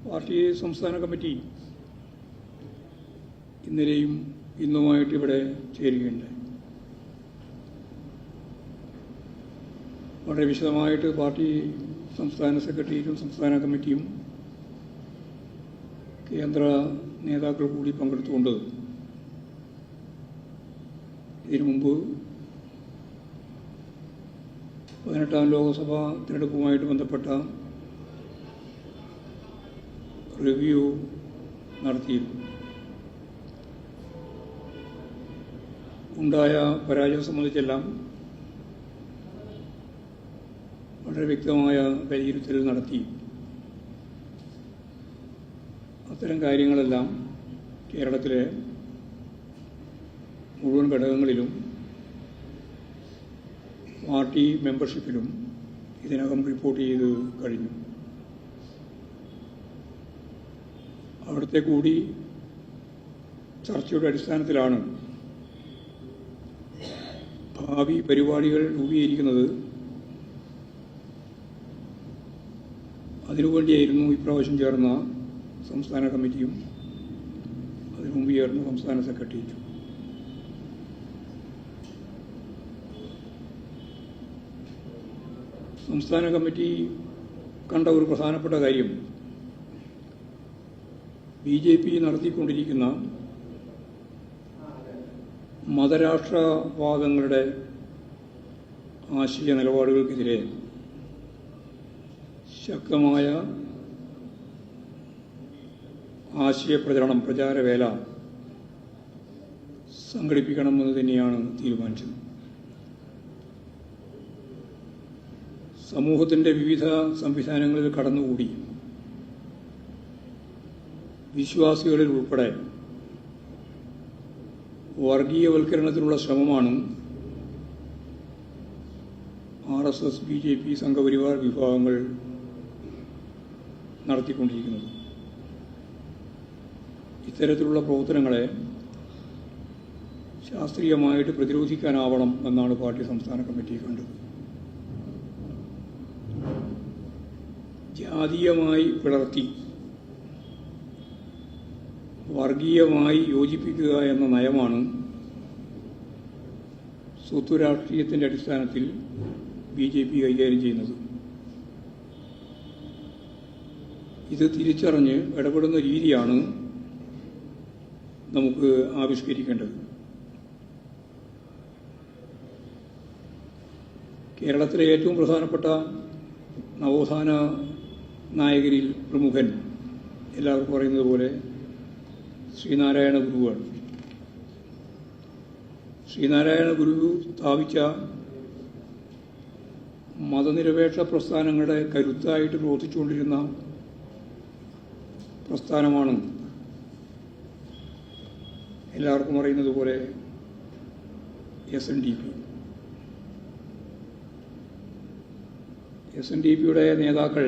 Party സംസ്ഥാന committee ഇന്നലെയും ഇന്നുമായിട്ട് ഇവിടെ ചേരുകയുണ്ടായി. വളരെ വിശദമായിട്ട് പാർട്ടി സംസ്ഥാന സെക്രട്ടേറിയറ്റും സംസ്ഥാന കമ്മിറ്റിയും കേന്ദ്ര നേതാക്കൾ കൂടി പങ്കെടുത്തുകൊണ്ട് ഇതിനു മുമ്പ് 18ാം ലോക്സഭാ തിരഞ്ഞെടുപ്പുമായിട്ട് ബന്ധപ്പെട്ട റിവ്യൂ നടത്തിയിരുന്നു. ഉണ്ടായ പരാജയം സംബന്ധിച്ചെല്ലാം വളരെ വ്യക്തമായ വിലയിരുത്തൽ നടത്തി. അത്തരം കാര്യങ്ങളെല്ലാം കേരളത്തിലെ മുഴുവൻ ഘടകങ്ങളിലും പാർട്ടി മെമ്പർഷിപ്പിലും ഇതിനകം റിപ്പോർട്ട് ചെയ്ത് കഴിഞ്ഞു. അവിടുത്തെ കൂടി ചർച്ചയുടെ അടിസ്ഥാനത്തിലാണ് ഭാവി പരിപാടികൾ രൂപീകരിക്കുന്നത്. അതിനുവേണ്ടിയായിരുന്നു ഇപ്രാവശ്യം ചേർന്ന സംസ്ഥാന കമ്മിറ്റിയും അതിനു മുമ്പ് ചേർന്ന സംസ്ഥാന സെക്രട്ടേറിയറ്റും. സംസ്ഥാന കമ്മിറ്റി കണ്ട ഒരു പ്രധാനപ്പെട്ട കാര്യം BJP നടത്തിക്കൊണ്ടിരിക്കുന്ന മതരാഷ്ട്രവാദങ്ങളുടെ ആശയ നിലപാടുകൾക്കെതിരെ ശക്തമായ ആശയപ്രചരണം പ്രചാരവേല സംഘടിപ്പിക്കണമെന്ന് തന്നെയാണ് തീരുമാനിച്ചത്. സമൂഹത്തിൻ്റെ വിവിധ സംവിധാനങ്ങളിൽ കടന്നുകൂടി വിശ്വാസികളിൽ ഉൾപ്പെടെ വർഗീയവൽക്കരണത്തിനുള്ള ശ്രമമാണ് RSS, BJP, സംഘപരിവാർ വിഭാഗങ്ങൾ നടത്തിക്കൊണ്ടിരിക്കുന്നത്. ഇത്തരത്തിലുള്ള പ്രവർത്തനങ്ങളെ ശാസ്ത്രീയമായിട്ട് പ്രതിരോധിക്കാനാവണം എന്നാണ് പാർട്ടി സംസ്ഥാന കമ്മിറ്റി കണ്ടത്. ജാതീയമായി പിളർത്തി വർഗീയമായി യോജിപ്പിക്കുക എന്ന നയമാണ് സ്വത്ത് രാഷ്ട്രീയത്തിൻ്റെ അടിസ്ഥാനത്തിൽ BJP കൈകാര്യം ചെയ്യുന്നത്. ഇത് തിരിച്ചറിഞ്ഞ് ഇടപെടുന്ന രീതിയാണ് നമുക്ക് ആവിഷ്കരിക്കേണ്ടത്. കേരളത്തിലെ ഏറ്റവും പ്രധാനപ്പെട്ട നവോത്ഥാന നായകരിൽ പ്രമുഖൻ എല്ലാവർക്കും പറയുന്നത് പോലെ ശ്രീനാരായണ ഗുരുവാണ്. ശ്രീനാരായണ ഗുരു സ്ഥാപിച്ച മതനിരപേക്ഷ പ്രസ്ഥാനങ്ങളുടെ കരുത്തായിട്ട് പ്രവർത്തിച്ചുകൊണ്ടിരുന്ന പ്രസ്ഥാനമാണ് എല്ലാവർക്കും അറിയുന്നത് പോലെ SNDP. SNDPയുടെ നേതാക്കൾ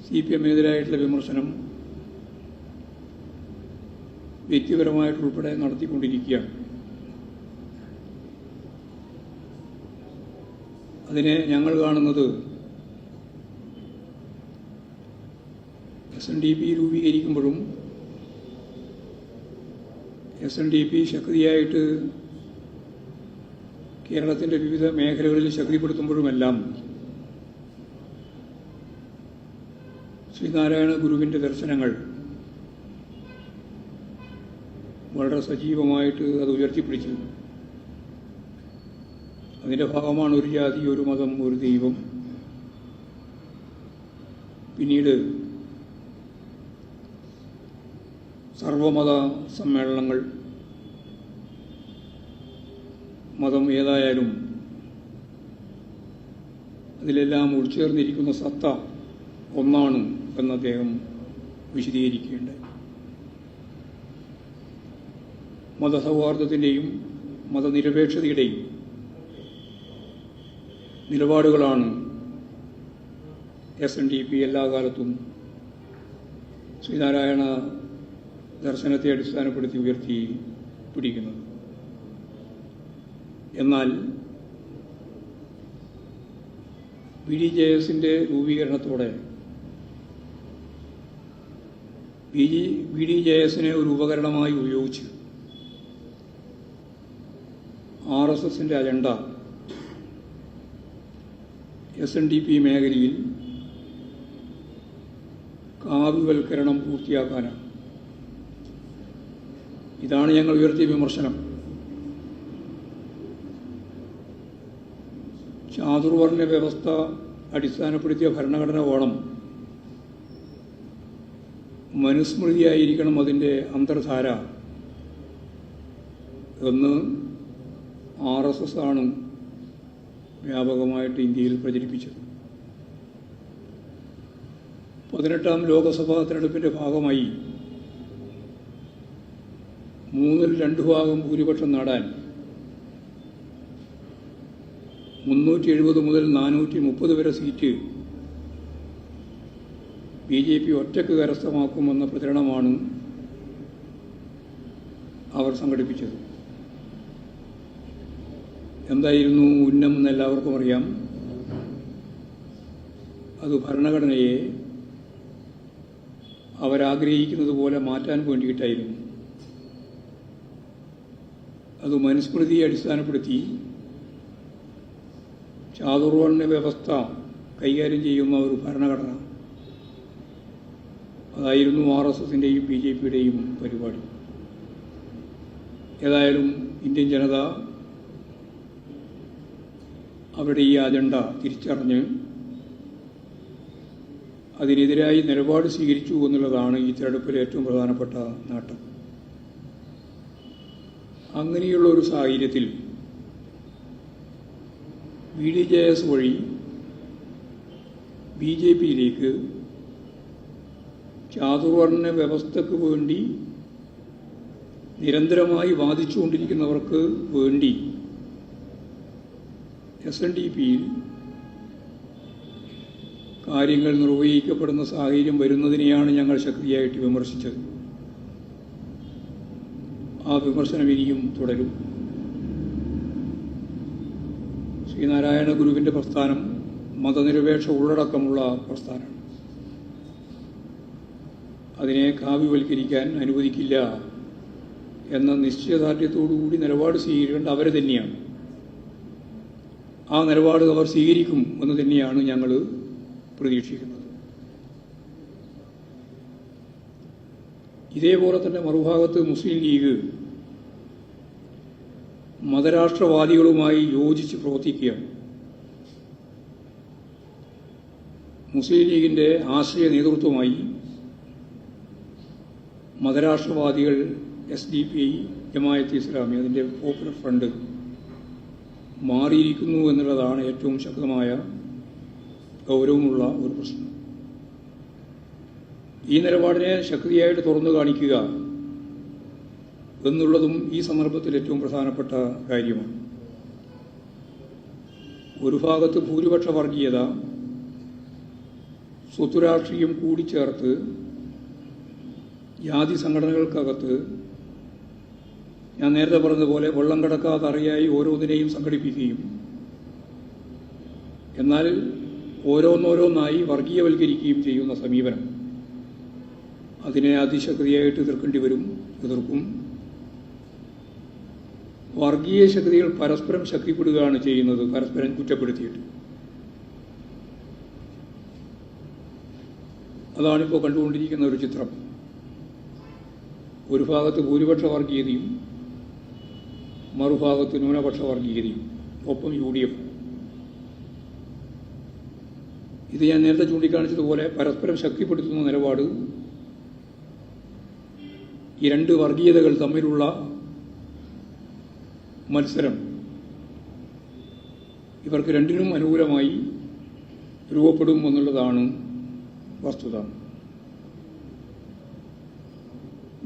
CPM-എതിരായിട്ടുള്ള വിമർശനം വ്യക്തിപരമായിട്ടുൾപ്പെടെ നടത്തിക്കൊണ്ടിരിക്കുകയാണ്. അതിനെ ഞങ്ങൾ കാണുന്നത് SNDP രൂപീകരിക്കുമ്പോഴും SNDP ശക്തിയായിട്ട് കേരളത്തിൻ്റെ വിവിധ മേഖലകളിൽ ശക്തിപ്പെടുത്തുമ്പോഴുമെല്ലാം ശ്രീനാരായണ ഗുരുവിൻ്റെ ദർശനങ്ങൾ വളരെ സജീവമായിട്ട് അത് ഉയർത്തിപ്പിടിച്ചു. അതിൻ്റെ ഭാഗമാണ് ഒരു ജാതി, ഒരു മതം, ഒരു ദൈവം. പിന്നീട് സർവമത സമ്മേളനങ്ങൾ. മതം ഏതായാലും അതിലെല്ലാം ഉൾച്ചേർന്നിരിക്കുന്ന സത്ത ഒന്നാണ് എന്ന് അദ്ദേഹം വിശദീകരിക്കുകയുണ്ടായി. മതസൗഹാർദ്ദത്തിൻ്റെയും മതനിരപേക്ഷതയുടെയും നിലപാടുകളാണ് SNDP എല്ലാ കാലത്തും ശ്രീനാരായണ ദർശനത്തെ അടിസ്ഥാനപ്പെടുത്തി ഉയർത്തി പിടിക്കുന്നത്. എന്നാൽ BDJS രൂപീകരണത്തോടെ BDJS-നെ ഒരു ഉപകരണമായി ഉപയോഗിച്ച് RSSന്റെ അജണ്ട SNDP മേഖലയിൽ കാവ്യവൽക്കരണം പൂർത്തിയാക്കാനാണ്. ഇതാണ് ഞങ്ങൾ ഉയർത്തിയ വിമർശനം. ചാതുർവർണ്ണ വ്യവസ്ഥ അടിസ്ഥാനപ്പെടുത്തിയ ഭരണഘടന വേണം, മനുസ്മൃതിയായിരിക്കണം അതിൻ്റെ അന്തർധാര എന്ന് RSS ആണ് വ്യാപകമായിട്ട് ഇന്ത്യയിൽ പ്രചരിപ്പിച്ചത്. 18ാം ലോകസഭാ തെരഞ്ഞെടുപ്പിൻ്റെ ഭാഗമായി 2/3 ഭൂരിപക്ഷം നേടാൻ 370 മുതൽ 430 വരെ സീറ്റ് BJP ഒറ്റയ്ക്ക് കരസ്ഥമാക്കുമെന്ന പ്രചരണമാണ് അവർ സംഘടിപ്പിച്ചത്. എന്തായിരുന്നു ഉന്നം എന്ന് എല്ലാവർക്കും അറിയാം. അത് ഭരണഘടനയെ അവരാഗ്രഹിക്കുന്നത് പോലെ മാറ്റാൻ വേണ്ടിയിട്ടായിരുന്നു. അത് മനുസ്മൃതിയെ അടിസ്ഥാനപ്പെടുത്തി ചാതുർവർണ്ണ വ്യവസ്ഥ കൈകാര്യം ചെയ്യുന്ന ഒരു ഭരണഘടന, അതായിരുന്നു RSSന്റെയും BJPയുടെയും പരിപാടി. ഏതായാലും ഇന്ത്യൻ ജനത അവരുടെ ഈ അജണ്ട തിരിച്ചറിഞ്ഞ് അതിനെതിരായി നിലപാട് സ്വീകരിച്ചു എന്നുള്ളതാണ് ഈ തെരഞ്ഞെടുപ്പിലെ ഏറ്റവും പ്രധാനപ്പെട്ട നേട്ടം. അങ്ങനെയുള്ള ഒരു സാഹചര്യത്തിൽ BDJS വഴി BJPയിലേക്ക് ചാതുർവർണ്ണ വ്യവസ്ഥയ്ക്ക് വേണ്ടി നിരന്തരമായി വാദിച്ചുകൊണ്ടിരിക്കുന്നവർക്ക് വേണ്ടി SNDPയിൽ കാര്യങ്ങൾ നിർവഹിക്കപ്പെടുന്ന സാഹചര്യം വരുന്നതിനെയാണ് ഞങ്ങൾ ശക്തിയായിട്ട് വിമർശിച്ചത്. ആ വിമർശനം ഇനിയും തുടരും. ശ്രീനാരായണ ഗുരുവിൻ്റെ പ്രസ്ഥാനം മതനിരപേക്ഷ ഉള്ളടക്കമുള്ള പ്രസ്ഥാനമാണ്. അതിനെ കാവ്യവൽക്കരിക്കാൻ അനുവദിക്കില്ല എന്ന നിശ്ചയദാർഢ്യത്തോടുകൂടി നിലപാട് സ്വീകരിക്കേണ്ട അവരെ തന്നെയാണ്. ആ നിലപാട് അവർ സ്വീകരിക്കും എന്ന് തന്നെയാണ് ഞങ്ങൾ പ്രതീക്ഷിക്കുന്നത്. ഇതേപോലെ തന്നെ മറുഭാഗത്ത് മുസ്ലിം ലീഗ് മതരാഷ്ട്രവാദികളുമായി യോജിച്ച് പ്രവർത്തിക്കുകയാണ്. മുസ്ലിം ലീഗിൻ്റെ ആശ്രയ നേതൃത്വമായി മതരാഷ്ട്രവാദികൾ SDPI, ജമാഅത്ത് ഇസ്ലാമി, അതിൻ്റെ പോപ്പുലർ ഫ്രണ്ട് മാറിയിരിക്കുന്നു എന്നുള്ളതാണ് ഏറ്റവും ശക്തമായ ഗൗരവമുള്ള ഒരു പ്രശ്നം. ഈ നിലപാടിനെ ശക്തിയായിട്ട് തുറന്നു കാണിക്കുക എന്നുള്ളതും ഈ സന്ദർഭത്തിൽ ഏറ്റവും പ്രധാനപ്പെട്ട കാര്യമാണ്. ഒരു ഭാഗത്ത് ഭൂരിപക്ഷ വർഗീയത, സ്വത്തുരാഷ്ട്രീയം കൂടിച്ചേർത്ത് ജാതി സംഘടനകൾക്കകത്ത് ഞാൻ നേരത്തെ പറഞ്ഞതുപോലെ വെള്ളം കടക്കാതെ അറിയായി ഓരോന്നിനെയും സംഘടിപ്പിക്കുകയും എന്നാൽ ഓരോന്നോരോന്നായി വർഗീയവൽക്കരിക്കുകയും ചെയ്യുന്ന സമീപനം, അതിനെ അതിശക്തിയായിട്ട് എതിർക്കും. വർഗീയ ശക്തികൾ പരസ്പരം ശക്തിപ്പെടുകയാണ് ചെയ്യുന്നത്, പരസ്പരം കുറ്റപ്പെടുത്തിയിട്ട്. അതാണിപ്പോൾ കണ്ടുകൊണ്ടിരിക്കുന്ന ഒരു ചിത്രം. ഒരു ഭാഗത്ത് ഭൂരിപക്ഷ വർഗീയതയും മറുഭാഗത്ത് ന്യൂനപക്ഷ വർഗീയതയും, ഒപ്പം UDF. ഇത് ഞാൻ നേരത്തെ ചൂണ്ടിക്കാണിച്ചതുപോലെ പരസ്പരം ശക്തിപ്പെടുത്തുന്ന നിലപാട് ഈ രണ്ട് വർഗീയതകൾ തമ്മിലുള്ള മത്സരം ഇവർക്ക് രണ്ടിനും അനുകൂലമായി രൂപപ്പെടും എന്നുള്ളതാണ് വസ്തുത.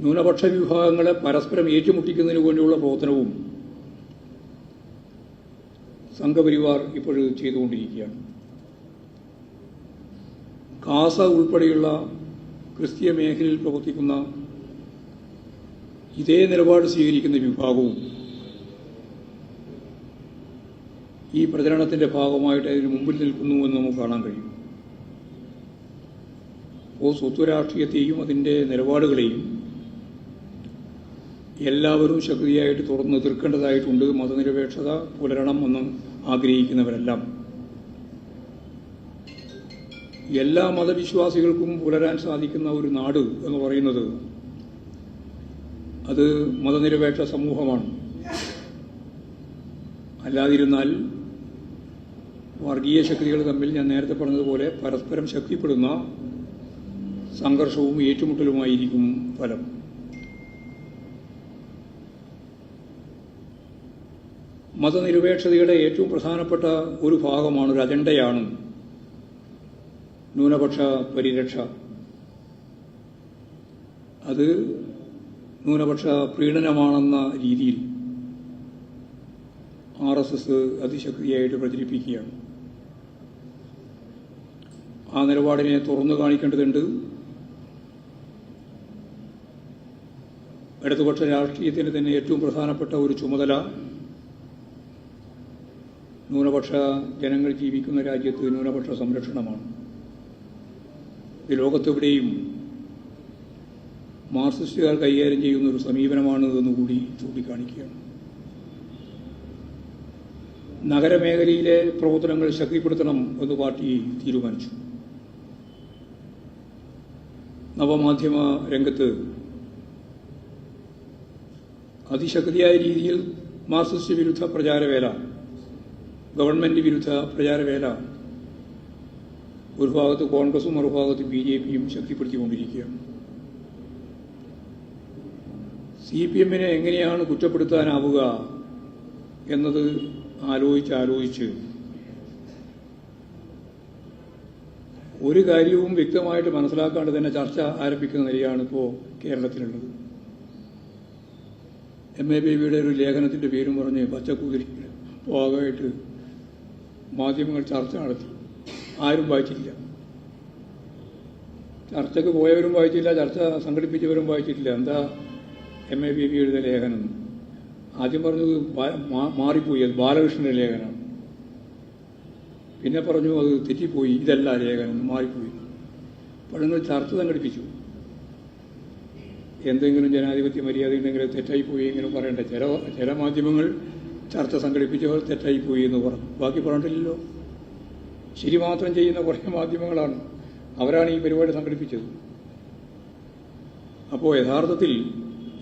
ന്യൂനപക്ഷ വിഭാഗങ്ങളെ പരസ്പരം ഏറ്റുമുട്ടിക്കുന്നതിന് വേണ്ടിയുള്ള പ്രവർത്തനവും സംഘപരിവാർ ഇപ്പോൾ ചെയ്തുകൊണ്ടിരിക്കുകയാണ്. കാസ ഉൾപ്പെടെയുള്ള ക്രിസ്തീയ മേഖലയിൽ പ്രവർത്തിക്കുന്ന ഇതേ നിലപാട് സ്വീകരിക്കുന്ന വിഭാഗവും ഈ പ്രചരണത്തിന്റെ ഭാഗമായിട്ട് അതിന് മുമ്പിൽ നിൽക്കുന്നു എന്ന് നമുക്ക് കാണാൻ കഴിയും. സ്വത്ത് രാഷ്ട്രീയത്തെയും അതിൻ്റെ നിലപാടുകളെയും എല്ലാവരും ശക്തിയായിട്ട് തുറന്ന് എതിർക്കേണ്ടതായിട്ടുണ്ട്. മതനിരപേക്ഷത പുലരണം എന്ന് ആഗ്രഹിക്കുന്നവരെല്ലാം എല്ലാ മതവിശ്വാസികൾക്കും പുലരാൻ സാധിക്കുന്ന ഒരു നാട് എന്ന് പറയുന്നത് അത് മതനിരപേക്ഷ സമൂഹമാണ്. അല്ലാതിരുന്നാൽ വർഗീയ ശക്തികൾ തമ്മിൽ ഞാൻ നേരത്തെ പറഞ്ഞതുപോലെ പരസ്പരം ശക്തിപ്പെടുന്ന സംഘർഷവും ഏറ്റുമുട്ടലുമായിരിക്കും ഫലം. മതനിരപേക്ഷതയുടെ ഏറ്റവും പ്രധാനപ്പെട്ട ഒരു ഭാഗമാണ്, ഒരു അജണ്ടയാണ് ന്യൂനപക്ഷ പരിരക്ഷ. അത് ന്യൂനപക്ഷ പ്രീണനമാണെന്ന രീതിയിൽ RSS അതിശക്തിയായിട്ട് പ്രചരിപ്പിക്കുകയാണ്. ആ നിലപാടിനെ തുറന്നു കാണിക്കേണ്ടതുണ്ട്. ഇടതുപക്ഷ രാഷ്ട്രീയത്തിന് തന്നെ ഏറ്റവും പ്രധാനപ്പെട്ട ഒരു ചുമതല ന്യൂനപക്ഷ ജനങ്ങൾ ജീവിക്കുന്ന രാജ്യത്ത് ന്യൂനപക്ഷ സംരക്ഷണമാണ്. ഇത് ലോകത്തെവിടെയും മാർക്സിസ്റ്റുകാർ കൈകാര്യം ചെയ്യുന്ന ഒരു സമീപനമാണ് എന്നുകൂടി ചൂണ്ടിക്കാണിക്കുകയാണ്. നഗരമേഖലയിലെ പ്രവർത്തനങ്ങൾ ശക്തിപ്പെടുത്തണം എന്ന് പാർട്ടി തീരുമാനിച്ചു. നവമാധ്യമ രംഗത്ത് അതിശക്തിയായ രീതിയിൽ മാർക്സിസ്റ്റ് വിരുദ്ധ പ്രചാരവേല, ഗവൺമെന്റ് വിരുദ്ധ പ്രചാരവേല ഒരു ഭാഗത്ത് കോൺഗ്രസും മറുഭാഗത്ത് BJPയും ശക്തിപ്പെടുത്തിക്കൊണ്ടിരിക്കുകയാണ്. CPMനെ എങ്ങനെയാണ് കുറ്റപ്പെടുത്താനാവുക എന്നത് ആലോചിച്ച് ഒരു കാര്യവും വ്യക്തമായിട്ട് മനസ്സിലാക്കാണ്ട് തന്നെ ചർച്ച ആരംഭിക്കുന്ന നിലയാണ് ഇപ്പോൾ കേരളത്തിലുള്ളത്. MA ബേബിയുടെ ഒരു ലേഖനത്തിന്റെ പേരും പറഞ്ഞ് പച്ചക്കുതിരിയുടെ ഭാഗമായിട്ട് മാധ്യമങ്ങൾ ചർച്ച നടത്തി. ആരും വായിച്ചിട്ടില്ല. ചർച്ചയ്ക്ക് പോയവരും വായിച്ചില്ല, ചർച്ച സംഘടിപ്പിച്ചവരും വായിച്ചിട്ടില്ല. എന്താ MA ബേബി എഴുതിയ ലേഖനം? ആദ്യം പറഞ്ഞത് മാറിപ്പോയി, അത് ബാലകൃഷ്ണന്റെ ലേഖനമാണ്. പിന്നെ പറഞ്ഞു അത് തെറ്റിപ്പോയി, ഇതല്ല ലേഖനം, മാറിപ്പോയി. പഴങ്ങൾ ചർച്ച സംഘടിപ്പിച്ചു. എന്തെങ്കിലും ജനാധിപത്യ മര്യാദ ഉണ്ടെങ്കിൽ തെറ്റായിപ്പോയി എങ്കിലും പറയണ്ടേ? ചില മാധ്യമങ്ങൾ ചർച്ച സംഘടിപ്പിച്ചവർ തെറ്റായിപ്പോയി എന്ന് പറഞ്ഞു. ബാക്കി പറഞ്ഞിട്ടില്ലല്ലോ. ശരി മാത്രം ചെയ്യുന്ന കുറേ മാധ്യമങ്ങളാണ്, അവരാണ് ഈ പരിപാടി സംഘടിപ്പിച്ചത്. അപ്പോൾ യഥാർത്ഥത്തിൽ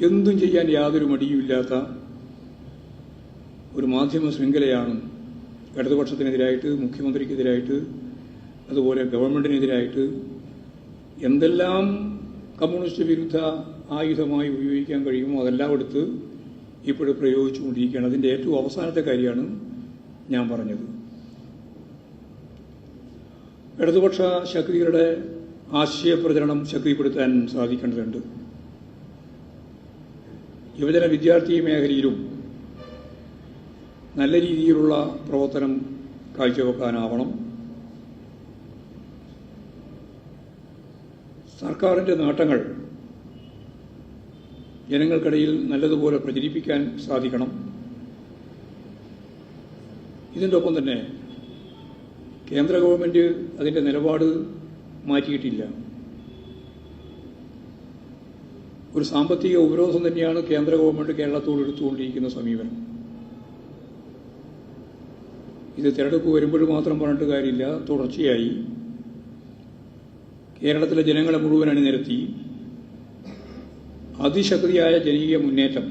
എന്തും ചെയ്യാൻ യാതൊരു മടിയുമില്ലാത്ത ഒരു മാധ്യമ ശൃംഖലയാണ് ഇടതുപക്ഷത്തിനെതിരായിട്ട്, മുഖ്യമന്ത്രിക്കെതിരായിട്ട്, അതുപോലെ ഗവൺമെന്റിനെതിരായിട്ട് എന്തെല്ലാം കമ്മ്യൂണിസ്റ്റ് വിരുദ്ധ ആയുധമായി ഉപയോഗിക്കാൻ കഴിയുമോ അതെല്ലാം എടുത്ത് ഇപ്പോഴും പ്രയോഗിച്ചുകൊണ്ടിരിക്കുകയാണ്. അതിൻ്റെ ഏറ്റവും അവസാനത്തെ കാര്യമാണ് ഞാൻ പറഞ്ഞത്. ഇടതുപക്ഷ ശക്തികളുടെ ആശയപ്രചരണം ശക്തിപ്പെടുത്താൻ സാധിക്കേണ്ടതുണ്ട്. യുവജന വിദ്യാർത്ഥി മേഖലയിലും നല്ല രീതിയിലുള്ള പ്രവർത്തനം കാഴ്ചവെക്കാനാവണം. സർക്കാരിന്റെ നേട്ടങ്ങൾ ജനങ്ങൾക്കിടയിൽ നല്ലതുപോലെ പ്രചരിപ്പിക്കാൻ സാധിക്കണം. ഇതിൻ്റെ ഒപ്പം തന്നെ കേന്ദ്ര ഗവൺമെന്റ് അതിന്റെ നിലപാട് മാറ്റിയിട്ടില്ല. ഒരു സാമ്പത്തിക ഉപരോധം തന്നെയാണ് കേന്ദ്ര ഗവൺമെന്റ് കേരളത്തോട് എടുത്തുകൊണ്ടിരിക്കുന്ന സമീപനം. ഇത് തിരഞ്ഞെടുപ്പ് വരുമ്പോൾ മാത്രം പറഞ്ഞിട്ട് കാര്യമില്ല. തുടർച്ചയായി കേരളത്തിലെ ജനങ്ങളെ മുഴുവൻ അണിനിരത്തി അതിശക്തിയായ ജനകീയ മുന്നേറ്റം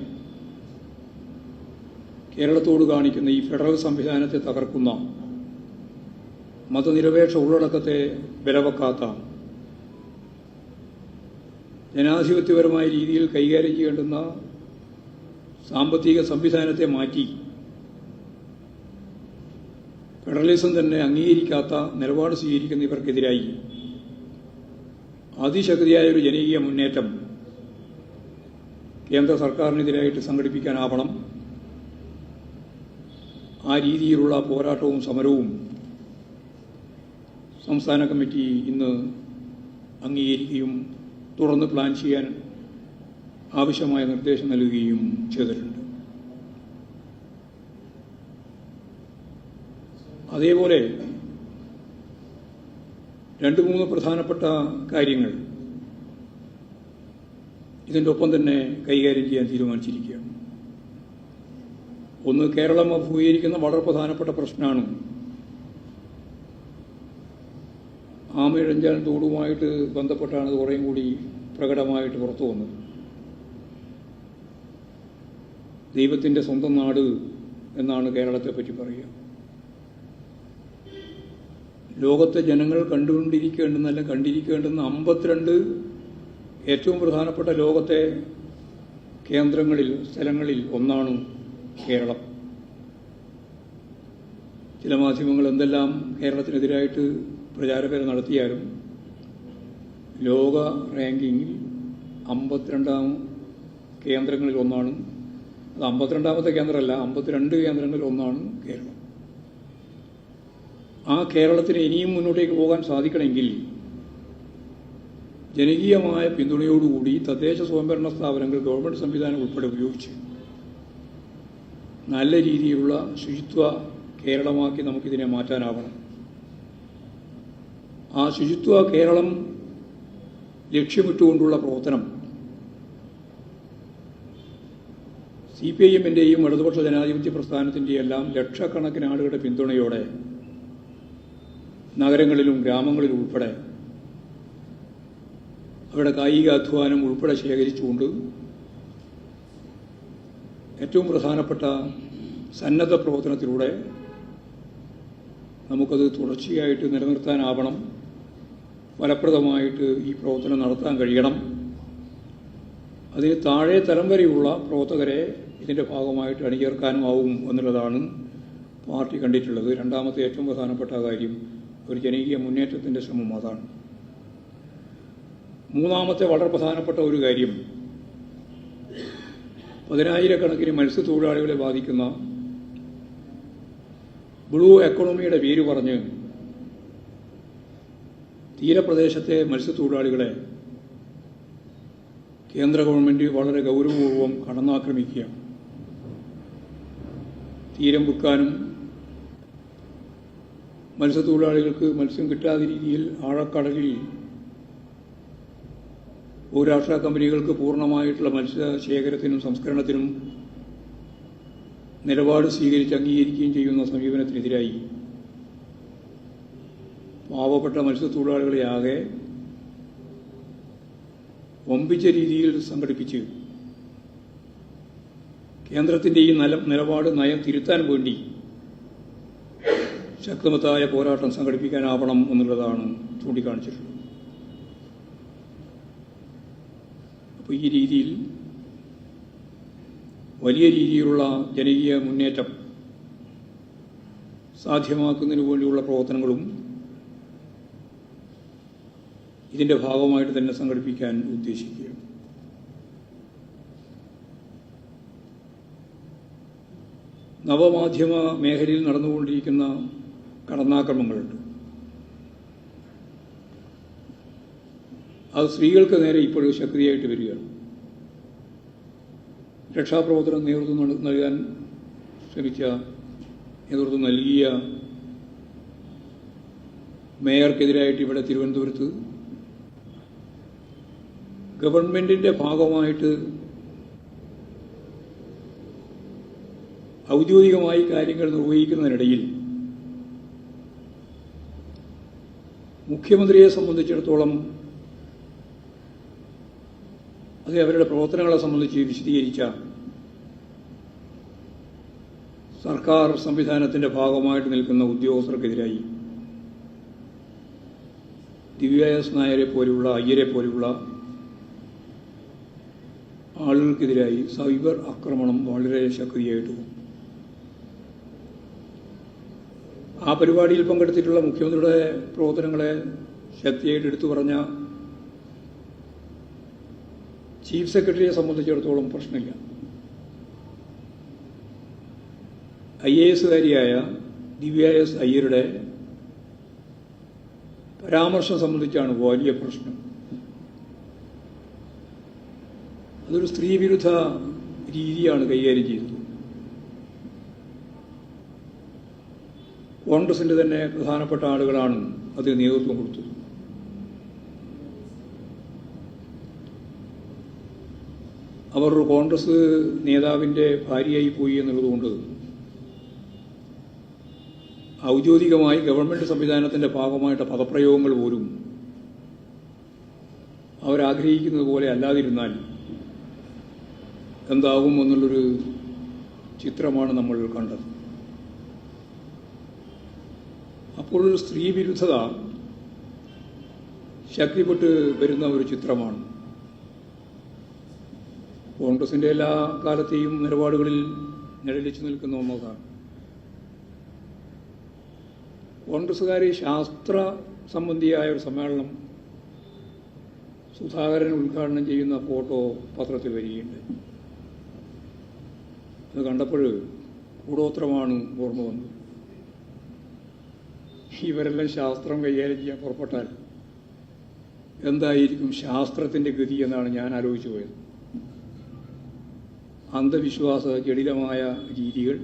കേരളത്തോട് കാണിക്കുന്ന ഈ ഫെഡറൽ സംവിധാനത്തെ തകർക്കുന്ന, മതനിരപേക്ഷ ഉള്ളടക്കത്തെ ബലവെക്കാത്ത, ജനാധിപത്യപരമായ രീതിയിൽ കൈകാര്യം ചെയ്യേണ്ടുന്ന സാമ്പത്തിക സംവിധാനത്തെ മാറ്റി ഫെഡറലിസം തന്നെ അംഗീകരിക്കാത്ത നിലപാട് സ്വീകരിക്കുന്ന ഇവർക്കെതിരായി അതിശക്തിയായ ഒരു ജനകീയ മുന്നേറ്റം കേന്ദ്ര സർക്കാരിനെതിരായിട്ട് സംഘടിപ്പിക്കാനാവണം. ആ രീതിയിലുള്ള പോരാട്ടവും സമരവും സംസ്ഥാന കമ്മിറ്റി ഇന്ന് അംഗീകരിക്കുകയും തുടർന്ന് പ്ലാൻ ചെയ്യാൻ ആവശ്യമായ നിർദ്ദേശം നൽകുകയും ചെയ്തിട്ടുണ്ട്. അതേപോലെ 3 പ്രധാനപ്പെട്ട കാര്യങ്ങൾ ഇതിൻ്റെ ഒപ്പം തന്നെ കൈകാര്യം ചെയ്യാൻ തീരുമാനിച്ചിരിക്കുകയാണ്. ഒന്ന്, കേരളം അഭിമുഖീകരിക്കുന്ന വളരെ പ്രധാനപ്പെട്ട പ്രശ്നമാണ് ആമയിഴഞ്ചാൽ തോടുമായിട്ട് ബന്ധപ്പെട്ടാണ് ഇത് കുറേയും കൂടി പ്രകടമായിട്ട് പുറത്തു വന്നത്. ദൈവത്തിൻ്റെ സ്വന്തം നാട് എന്നാണ് കേരളത്തെ പറ്റി പറയുക. ലോകത്തെ ജനങ്ങൾ കണ്ടിരിക്കേണ്ടുന്ന 52 ഏറ്റവും പ്രധാനപ്പെട്ട ലോകത്തെ സ്ഥലങ്ങളിൽ ഒന്നാണ് കേരളം. ചില മാധ്യമങ്ങൾ എന്തെല്ലാം കേരളത്തിനെതിരായിട്ട് പ്രചാരവേല നടത്തിയാലും ലോക റാങ്കിങ്ങിൽ 52 കേന്ദ്രങ്ങളിൽ ഒന്നാണ്. അത് 52ാമത്തെ കേന്ദ്രമല്ല, 52 കേന്ദ്രങ്ങളിൽ ഒന്നാണ് കേരളം. ആ കേരളത്തിന് ഇനിയും മുന്നോട്ടേക്ക് പോകാൻ സാധിക്കണമെങ്കിൽ ജനകീയമായ പിന്തുണയോടുകൂടി തദ്ദേശ സ്വയംഭരണ സ്ഥാപനങ്ങൾ, ഗവൺമെന്റ് സംവിധാനം ഉൾപ്പെടെ ഉപയോഗിച്ച് നല്ല രീതിയിലുള്ള ശുചിത്വ കേരളമാക്കി നമുക്കിതിനെ മാറ്റാനാവണം. ആ ശുചിത്വ കേരളം ലക്ഷ്യമിട്ടുകൊണ്ടുള്ള പ്രവർത്തനം CPIM-ന്റെയും ഇടതുപക്ഷ ജനാധിപത്യ പ്രസ്ഥാനത്തിൻ്റെയും എല്ലാം ലക്ഷക്കണക്കിന് ആളുകളുടെ പിന്തുണയോടെ നഗരങ്ങളിലും ഗ്രാമങ്ങളിലും ഉൾപ്പെടെ അവരുടെ കായിക അധ്വാനം ഉൾപ്പെടെ ശേഖരിച്ചുകൊണ്ട് ഏറ്റവും പ്രധാനപ്പെട്ട സന്നദ്ധ പ്രവർത്തനത്തിലൂടെ നമുക്കത് തുടർച്ചയായിട്ട് നിലനിർത്താനാവണം. ഫലപ്രദമായിട്ട് ഈ പ്രവർത്തനം നടത്താൻ കഴിയണം. അതിന് താഴെ തലം വരെയുള്ള പ്രവർത്തകരെ ഇതിൻ്റെ ഭാഗമായിട്ട് അണിചേർക്കാനുമാവും എന്നുള്ളതാണ് പാർട്ടി കണ്ടിട്ടുള്ളത്. രണ്ടാമത്തെ ഏറ്റവും പ്രധാനപ്പെട്ട കാര്യം ഒരു ജനകീയ മുന്നേറ്റത്തിൻ്റെ ശ്രമം അതാണ്. മൂന്നാമത്തെ വളരെ പ്രധാനപ്പെട്ട ഒരു കാര്യം 10,000-കണക്കിന് മത്സ്യത്തൊഴിലാളികളെ ബാധിക്കുന്ന ബ്ലൂ എക്കോണമിയുടെ പേര് പറഞ്ഞ് തീരപ്രദേശത്തെ മത്സ്യത്തൊഴിലാളികളെ കേന്ദ്ര ഗവൺമെന്റ് വളരെ ഗൗരവപൂർവ്വം കടന്നാക്രമിക്കുകയാണ്. തീരം വിൽക്കാനും മത്സ്യത്തൊഴിലാളികൾക്ക് മത്സ്യം കിട്ടാത്ത രീതിയിൽ ആഴക്കടലിൽ ബഹുരാഷ്ട്ര കമ്പനികൾക്ക് പൂർണ്ണമായിട്ടുള്ള മത്സ്യശേഖരത്തിനും സംസ്കരണത്തിനും നിലപാട് സ്വീകരിച്ച് അംഗീകരിക്കുകയും ചെയ്യുന്ന സമീപനത്തിനെതിരായി പാവപ്പെട്ട മത്സ്യത്തൊഴിലാളികളെ ആകെ വമ്പിച്ച രീതിയിൽ സംഘടിപ്പിച്ച് കേന്ദ്രത്തിന്റെ ഈ നയം തിരുത്താൻ വേണ്ടി ശക്തമായ പോരാട്ടം സംഘടിപ്പിക്കാനാവണം എന്നുള്ളതാണ് ചൂണ്ടിക്കാണിച്ചിട്ടുള്ളത്. അപ്പോൾ ഈ രീതിയിൽ വലിയ രീതിയിലുള്ള ജനകീയ മുന്നേറ്റം സാധ്യമാക്കുന്നതിന് വേണ്ടിയുള്ള പ്രവർത്തനങ്ങളും ഇതിന്റെ ഭാഗമായിട്ട് തന്നെ സംഘടിപ്പിക്കാൻ ഉദ്ദേശിക്കുകയാണ്. നവമാധ്യമ മേഖലയിൽ നടന്നുകൊണ്ടിരിക്കുന്ന കടന്നാക്രമണങ്ങളുണ്ട്. അത് സ്ത്രീകൾക്ക് നേരെ ഇപ്പോഴും ശക്തിയായിട്ട് വരികയാണ്. രക്ഷാപ്രവർത്തനം നേതൃത്വം നൽകിയ മേയർക്കെതിരായിട്ട് ഇവിടെ തിരുവനന്തപുരത്ത് ഗവൺമെന്റിന്റെ ഭാഗമായിട്ട് ഔദ്യോഗികമായി കാര്യങ്ങൾ നിർവഹിക്കുന്നതിനിടയിൽ മുഖ്യമന്ത്രിയെ സംബന്ധിച്ചിടത്തോളം അത് അവരുടെ പ്രവർത്തനങ്ങളെ സംബന്ധിച്ച് വിശദീകരിച്ച സർക്കാർ സംവിധാനത്തിന്റെ ഭാഗമായിട്ട് നിൽക്കുന്ന ഉദ്യോഗസ്ഥർക്കെതിരായി ദിവ്യ നായരെ പോലെയുള്ള അയ്യരെ പോലെയുള്ള ആളുകൾക്കെതിരായി സൈബർ ആക്രമണം വളരെ ശക്തിയായിട്ട് ആ പരിപാടിയിൽ പങ്കെടുത്തിട്ടുള്ള മുഖ്യമന്ത്രിയുടെ പ്രവർത്തനങ്ങളെ ശക്തിയായിട്ട് എടുത്തു പറഞ്ഞ ചീഫ് സെക്രട്ടറിയെ സംബന്ധിച്ചിടത്തോളം പ്രശ്നമില്ല. IAS-കാരിയായ ദിവ്യ എസ് അയ്യരുടെ പരാമർശം സംബന്ധിച്ചാണ് വലിയ പ്രശ്നം. അതൊരു സ്ത്രീവിരുദ്ധ രീതിയാണ് കൈകാര്യം ചെയ്തത്. കോൺഗ്രസിന്റെ തന്നെ പ്രധാനപ്പെട്ട ആളുകളാണ് അതിന് നേതൃത്വം കൊടുത്തത്. അവർ കോൺഗ്രസ് നേതാവിൻ്റെ ഭാര്യയായി പോയി എന്നുള്ളതുകൊണ്ട് ഔദ്യോഗികമായി ഗവൺമെന്റ് സംവിധാനത്തിന്റെ ഭാഗമായിട്ട് പദപ്രയോഗങ്ങൾ പോലും അവരാഗ്രഹിക്കുന്നത് പോലെ അല്ലാതിരുന്നാൽ എന്താകും എന്നുള്ളൊരു ചിത്രമാണ് നമ്മൾ കണ്ടത്. അപ്പോൾ സ്ത്രീ വിരുദ്ധത ശക്തിപ്പെട്ട് വരുന്ന ഒരു ചിത്രമാണ്. കോൺഗ്രസിന്റെ എല്ലാ കാലത്തെയും നിലപാടുകളിൽ നിഴലിച്ചു നിൽക്കുന്ന ഒന്നതാണ്. കോൺഗ്രസുകാർ ശാസ്ത്ര സംബന്ധിയായ ഒരു സമ്മേളനം സുധാകരൻ ഉദ്ഘാടനം ചെയ്യുന്ന ഫോട്ടോ പത്രത്തിൽ വരികയുണ്ട്. അത് കണ്ടപ്പോൾ കൂടോത്രമാണ് ഓർമ്മ വന്നത്. ഇവരെല്ലാം ശാസ്ത്രം കൈകാര്യം ചെയ്യാൻ പുറപ്പെട്ടാൽ എന്തായിരിക്കും ശാസ്ത്രത്തിന്റെ ഗതി എന്നാണ് ഞാൻ ആലോചിച്ചു പോയത്. അന്ധവിശ്വാസ ജടിലമായ രീതികൾ,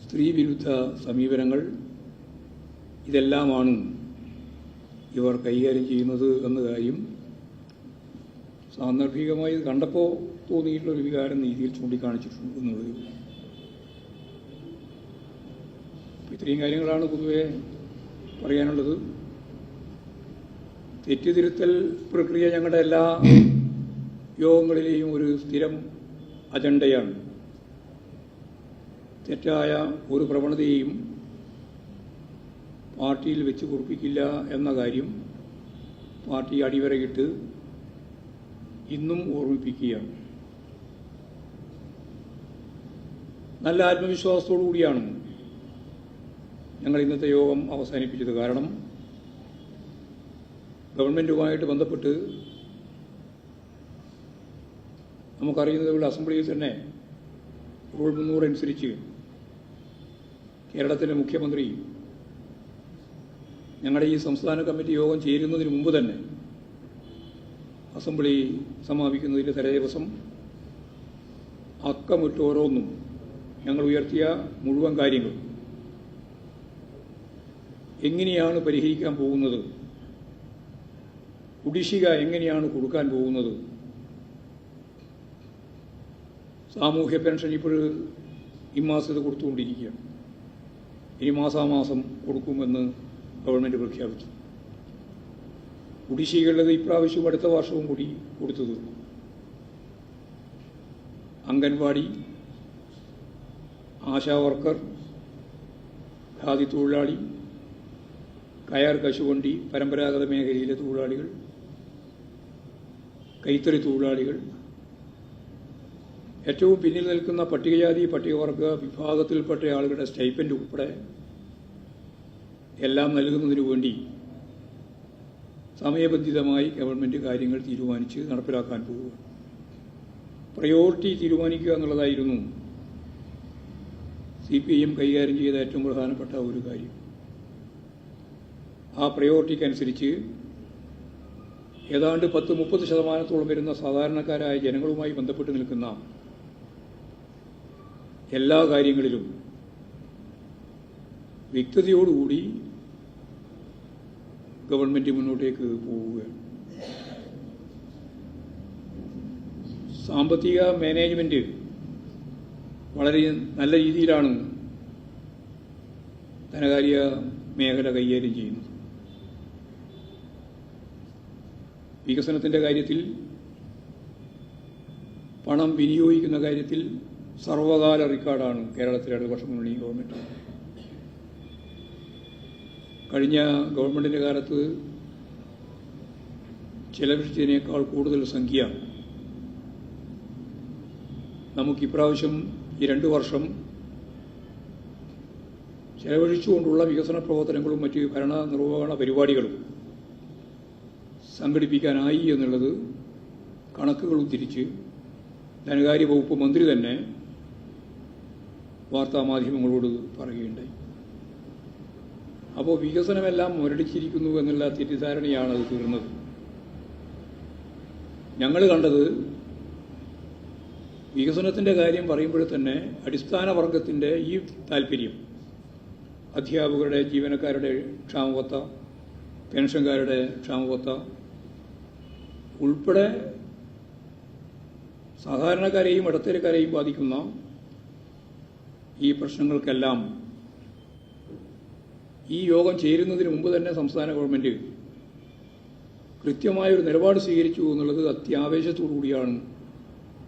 സ്ത്രീവിരുദ്ധ സമീപനങ്ങൾ, ഇതെല്ലാമാണ് ഇവർ കൈകാര്യം ചെയ്യുന്നത് എന്ന കാര്യം സാന്ദർഭികമായി കണ്ടപ്പോൾ തോന്നിയിട്ടുള്ളൊരു വികാരം നീതിയിൽ ചൂണ്ടിക്കാണിച്ചിട്ടുണ്ട് എന്നുള്ളത്. ഇത്രയും കാര്യങ്ങളാണ് പൊതുവെ പറയാനുള്ളത്. തെറ്റുതിരുത്തൽ പ്രക്രിയ ഞങ്ങളുടെ എല്ലാ യോഗങ്ങളിലെയും ഒരു സ്ഥിരം അജണ്ടയാണ്. തെറ്റായ ഒരു പ്രവണതയെയും പാർട്ടിയിൽ വെച്ച് കുറിപ്പിക്കില്ല എന്ന കാര്യം പാർട്ടി അടിവരയിട്ട് ഇന്നും ഓർമ്മിപ്പിക്കുകയാണ്. നല്ല ആത്മവിശ്വാസത്തോടു കൂടിയാണ് ഞങ്ങൾ ഇന്നത്തെ യോഗം അവസാനിപ്പിച്ചത്. കാരണം ഗവൺമെൻറ്റുമായിട്ട് ബന്ധപ്പെട്ട് നമുക്കറിയുന്നത് ഇവിടെ അസംബ്ലിയിൽ തന്നെ റൂൾ 300 അനുസരിച്ച് കേരളത്തിലെ മുഖ്യമന്ത്രി ഞങ്ങളുടെ ഈ സംസ്ഥാന കമ്മിറ്റി യോഗം ചേരുന്നതിന് മുമ്പ് തന്നെ അസംബ്ലി സമാപിക്കുന്നതിൻ്റെ തലേദിവസം അക്കമിട്ട് ഓരോന്നും ഞങ്ങൾ ഉയർത്തിയ മുഴുവൻ കാര്യങ്ങൾ എങ്ങനെയാണ് പരിഹരിക്കാൻ പോകുന്നത്, കുടിശ്ശിക എങ്ങനെയാണ് കൊടുക്കാൻ പോകുന്നത്, സാമൂഹ്യ പെൻഷൻ ഇപ്പോൾ ഇമ്മാസത്ത് കൊടുത്തുകൊണ്ടിരിക്കുകയാണ്, ഇനി മാസാമാസം കൊടുക്കുമെന്ന് ഗവൺമെന്റ് പ്രഖ്യാപിച്ചു. കുടിശ്ശികയുള്ളത് ഇപ്രാവശ്യവും അടുത്ത വർഷവും കൂടി കൊടുത്തു തീർക്കും. അംഗൻവാടി, ആശാവർക്കർ, ഖാദി തൊഴിലാളി, കയർ കശുവണ്ടി പരമ്പരാഗത മേഖലയിലെ തൊഴിലാളികൾ, കൈത്തറി തൊഴിലാളികൾ, ഏറ്റവും പിന്നിൽ നിൽക്കുന്ന പട്ടികജാതി പട്ടികവർഗ വിഭാഗത്തിൽപ്പെട്ട ആളുകളുടെ സ്റ്റൈപ്പൻഡ് ഉൾപ്പെടെ എല്ലാം നൽകുന്നതിനു വേണ്ടി സമയബന്ധിതമായി ഗവൺമെന്റ് കാര്യങ്ങൾ തീരുമാനിച്ച് നടപ്പിലാക്കാൻ പോവുക. പ്രയോറിറ്റി തീരുമാനിക്കുക എന്നുള്ളതായിരുന്നു CPIM കൈകാര്യം ചെയ്ത ഏറ്റവും പ്രധാനപ്പെട്ട ഒരു കാര്യം. ആ പ്രയോറിറ്റിക്കനുസരിച്ച് ഏതാണ്ട് 10-30% വരുന്ന സാധാരണക്കാരായ ജനങ്ങളുമായി ബന്ധപ്പെട്ട് നിൽക്കുന്ന എല്ലാ കാര്യങ്ങളിലും വ്യക്തതയോടുകൂടി ഗവൺമെന്റ് മുന്നോട്ടേക്ക് പോവുകയാണ്. സാമ്പത്തിക മാനേജ്മെന്റ് വളരെ നല്ല രീതിയിലാണ് ധനകാര്യ മേഖല കൈകാര്യം ചെയ്യുന്നത്. വികസനത്തിന്റെ കാര്യത്തിൽ, പണം വിനിയോഗിക്കുന്ന കാര്യത്തിൽ സർവകാല റെക്കോർഡാണ് കേരളത്തിലെ ഇടതുപക്ഷ മുന്നണി ഗവൺമെന്റ്. കഴിഞ്ഞ ഗവൺമെന്റിന്റെ കാലത്ത് ചെലവഴിച്ചതിനേക്കാൾ കൂടുതൽ സംഖ്യ നമുക്കിപ്രാവശ്യം ഈ 2 വർഷം ചെലവഴിച്ചുകൊണ്ടുള്ള വികസന പ്രവർത്തനങ്ങളും മറ്റ് ഭരണ നിർവഹണ പരിപാടികളും സംഘടിപ്പിക്കാനായി എന്നുള്ളത് കണക്കുകൾ ഉദ്ധരിച്ച് ധനകാര്യ വകുപ്പ് മന്ത്രി തന്നെ വാർത്താമാധ്യമങ്ങളോട് പറയുകയുണ്ടായി. അപ്പോൾ വികസനമെല്ലാം മുരടിച്ചിരിക്കുന്നു എന്നുള്ള തെറ്റിദ്ധാരണയാണ് അത് തീർന്നത്. ഞങ്ങൾ കണ്ടത് വികസനത്തിന്റെ കാര്യം പറയുമ്പോൾ തന്നെ അടിസ്ഥാന വർഗത്തിന്റെ ഈ താല്പര്യം, അധ്യാപകരുടെ, ജീവനക്കാരുടെ ക്ഷാമബത്ത, പെൻഷൻകാരുടെ ക്ഷാമബത്ത ഉൾപ്പെടെ സാധാരണക്കാരെയും ഇടത്തരക്കാരെയും ബാധിക്കുന്ന ഈ പ്രശ്നങ്ങൾക്കെല്ലാം ഈ യോഗം ചേരുന്നതിന് മുമ്പ് തന്നെ സംസ്ഥാന ഗവൺമെന്റ് കൃത്യമായൊരു നിലപാട് സ്വീകരിച്ചു എന്നുള്ളത് അത്യാവേശത്തോടു കൂടിയാണ്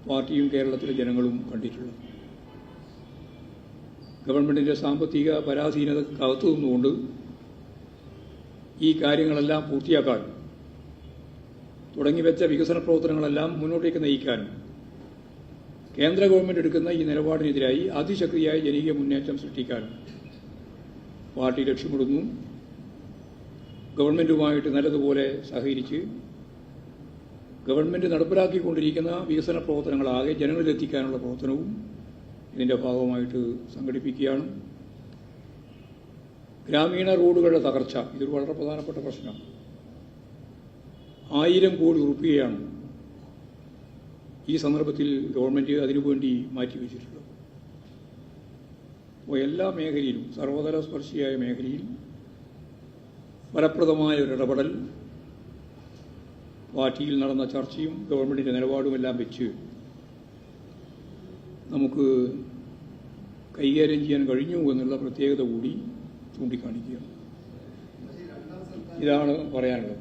പാർട്ടിയും കേരളത്തിലെ ജനങ്ങളും കണ്ടിട്ടുള്ളത്. ഗവൺമെന്റിന്റെ സാമ്പത്തിക പരാധീനതക്കകത്തു നിന്നുകൊണ്ട് ഈ കാര്യങ്ങളെല്ലാം പൂർത്തിയാക്കാൻ, തുടങ്ങിവെച്ച വികസന പ്രവർത്തനങ്ങളെല്ലാം മുന്നോട്ടേക്ക് നയിക്കാൻ കേന്ദ്ര ഗവൺമെന്റ് എടുക്കുന്ന ഈ നിലപാടിനെതിരായി അതിശക്തിയായ ജനകീയ മുന്നേറ്റം സൃഷ്ടിക്കാൻ പാർട്ടി ലക്ഷ്യമിടുന്നു. ഗവൺമെന്റുമായിട്ട് നല്ലതുപോലെ സഹകരിച്ച് ഗവൺമെന്റ് നടപ്പിലാക്കിക്കൊണ്ടിരിക്കുന്ന വികസന പ്രവർത്തനങ്ങളാകെ ജനങ്ങളിലെത്തിക്കാനുള്ള പ്രവർത്തനവും ഇതിന്റെ ഭാഗമായിട്ട് സംഘടിപ്പിക്കുകയാണ്. ഗ്രാമീണ റോഡുകളുടെ തകർച്ച ഇതൊരു വളരെ പ്രധാനപ്പെട്ട പ്രശ്നം. 1000 കോടി രൂപയാണ് ഈ സന്ദർഭത്തിൽ ഗവൺമെന്റ് അതിനുവേണ്ടി മാറ്റിവെച്ചിട്ടുള്ളത്. അപ്പോൾ എല്ലാ മേഖലയിലും, സർവതല സ്പർശിയായ മേഖലയിൽ ഫലപ്രദമായ ഒരു ഇടപെടൽ, പാർട്ടിയിൽ നടന്ന ചർച്ചയും ഗവൺമെന്റിന്റെ നിലപാടുമെല്ലാം വെച്ച് നമുക്ക് കൈകാര്യം ചെയ്യാൻ കഴിഞ്ഞു എന്നുള്ള പ്രത്യേകത കൂടി ചൂണ്ടിക്കാണിക്കുകയാണ്. ഇതാണ് പറയാനുള്ളത്.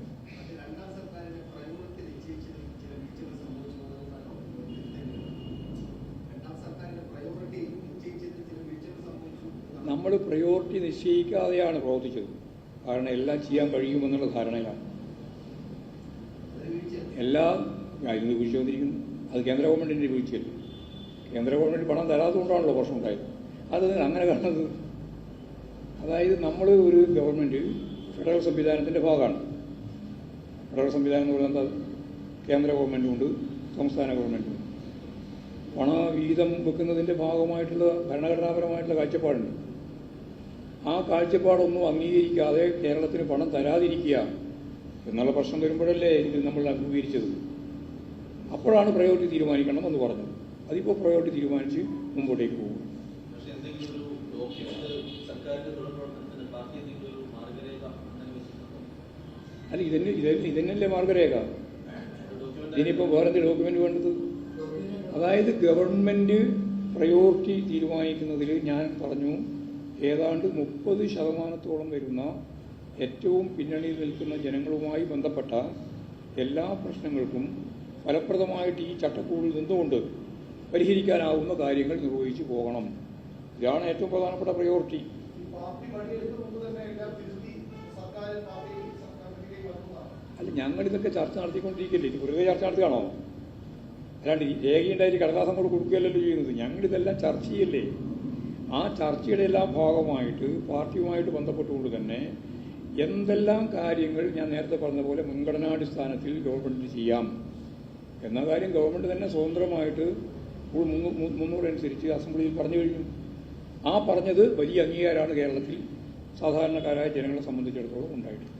നമ്മൾ പ്രയോറിറ്റി നിശ്ചയിക്കാതെയാണ് പ്രവർത്തിച്ചത്. കാരണം എല്ലാം ചെയ്യാൻ കഴിയുമെന്നുള്ള ധാരണയിലാണ് എല്ലാം ഇതിന് വീഴ്ച വന്നിരിക്കുന്നു. അത് കേന്ദ്ര ഗവൺമെന്റിന്റെ വീഴ്ചയല്ലേ. കേന്ദ്ര ഗവൺമെന്റ് പണം തരാത്തതുകൊണ്ടാണല്ലോ പ്രശ്നം ഉണ്ടായത്. അത് അങ്ങനെ കാണുന്നത്, അതായത് നമ്മൾ ഒരു ഗവൺമെന്റ് ഫെഡറൽ സംവിധാനത്തിന്റെ ഭാഗമാണ്. ഫെഡറൽ സംവിധാനം എന്ന് പറയുന്നത് കേന്ദ്ര ഗവൺമെന്റുമുണ്ട്, സംസ്ഥാന ഗവൺമെന്റുമുണ്ട്. പണവിഹിതം വെക്കുന്നതിന്റെ ഭാഗമായിട്ടുള്ള ഭരണഘടനാപരമായിട്ടുള്ള കാഴ്ചപ്പാടുണ്ട്. ആ കാഴ്ചപ്പാടൊന്നും അംഗീകരിക്കാതെ കേരളത്തിന് പണം തരാതിരിക്കുക എന്നുള്ള പ്രശ്നം വരുമ്പോഴല്ലേ ഇത് നമ്മൾ അംഗീകരിച്ചത്. അപ്പോഴാണ് പ്രയോറിറ്റി തീരുമാനിക്കണം എന്ന് പറഞ്ഞത്. അതിപ്പോൾ പ്രയോറിറ്റി തീരുമാനിച്ച് മുമ്പോട്ടേക്ക് പോകും. അല്ല, ഇതന്നല്ലേ മാർഗരേഖ. ഇതിനിപ്പോൾ വേറെന്ത് ഡോക്യുമെന്റ് വേണ്ടത്? അതായത് ഗവൺമെന്റ് പ്രയോറിറ്റി തീരുമാനിക്കുന്നതിൽ ഞാൻ പറഞ്ഞു, ഏതാണ്ട് 30% വരുന്ന ഏറ്റവും പിന്നണിയിൽ നിൽക്കുന്ന ജനങ്ങളുമായി ബന്ധപ്പെട്ട എല്ലാ പ്രശ്നങ്ങൾക്കും ഫലപ്രദമായിട്ട് ഈ ചട്ടക്കൂടിൽ നിന്നുകൊണ്ട് പരിഹരിക്കാനാവുന്ന കാര്യങ്ങൾ നിർവഹിച്ചു പോകണം. ഇതാണ് ഏറ്റവും പ്രധാനപ്പെട്ട പ്രയോറിറ്റി. അല്ല, ഞങ്ങളിതൊക്കെ ചർച്ച നടത്തിക്കൊണ്ടിരിക്കില്ലേ. ഇത് വെറുതെ ചർച്ച നടത്തുകയാണോ? അല്ലാണ്ട് രേഖയുണ്ടായിട്ട് കടലാസം കൊണ്ട് കൊടുക്കുകയല്ലല്ലോ ചെയ്യുന്നത്. ഞങ്ങളിതെല്ലാം ചർച്ച ചെയ്യല്ലേ. ആ ചർച്ചയുടെ എല്ലാം ഭാഗമായിട്ട് പാർട്ടിയുമായിട്ട് ബന്ധപ്പെട്ടുകൊണ്ട് തന്നെ എന്തെല്ലാം കാര്യങ്ങൾ ഞാൻ നേരത്തെ പറഞ്ഞ പോലെ മുൻഗണനാടിസ്ഥാനത്തിൽ ഗവൺമെന്റിന് ചെയ്യാം എന്ന കാര്യം ഗവൺമെന്റ് തന്നെ സ്വതന്ത്രമായിട്ട് 300 അനുസരിച്ച് അസംബ്ലിയിൽ പറഞ്ഞു കഴിഞ്ഞു. ആ പറഞ്ഞത് വലിയ അംഗീകാരമാണ് കേരളത്തിൽ സാധാരണക്കാരായ ജനങ്ങളെ സംബന്ധിച്ചിടത്തോളം ഉണ്ടായിട്ടുള്ളത്.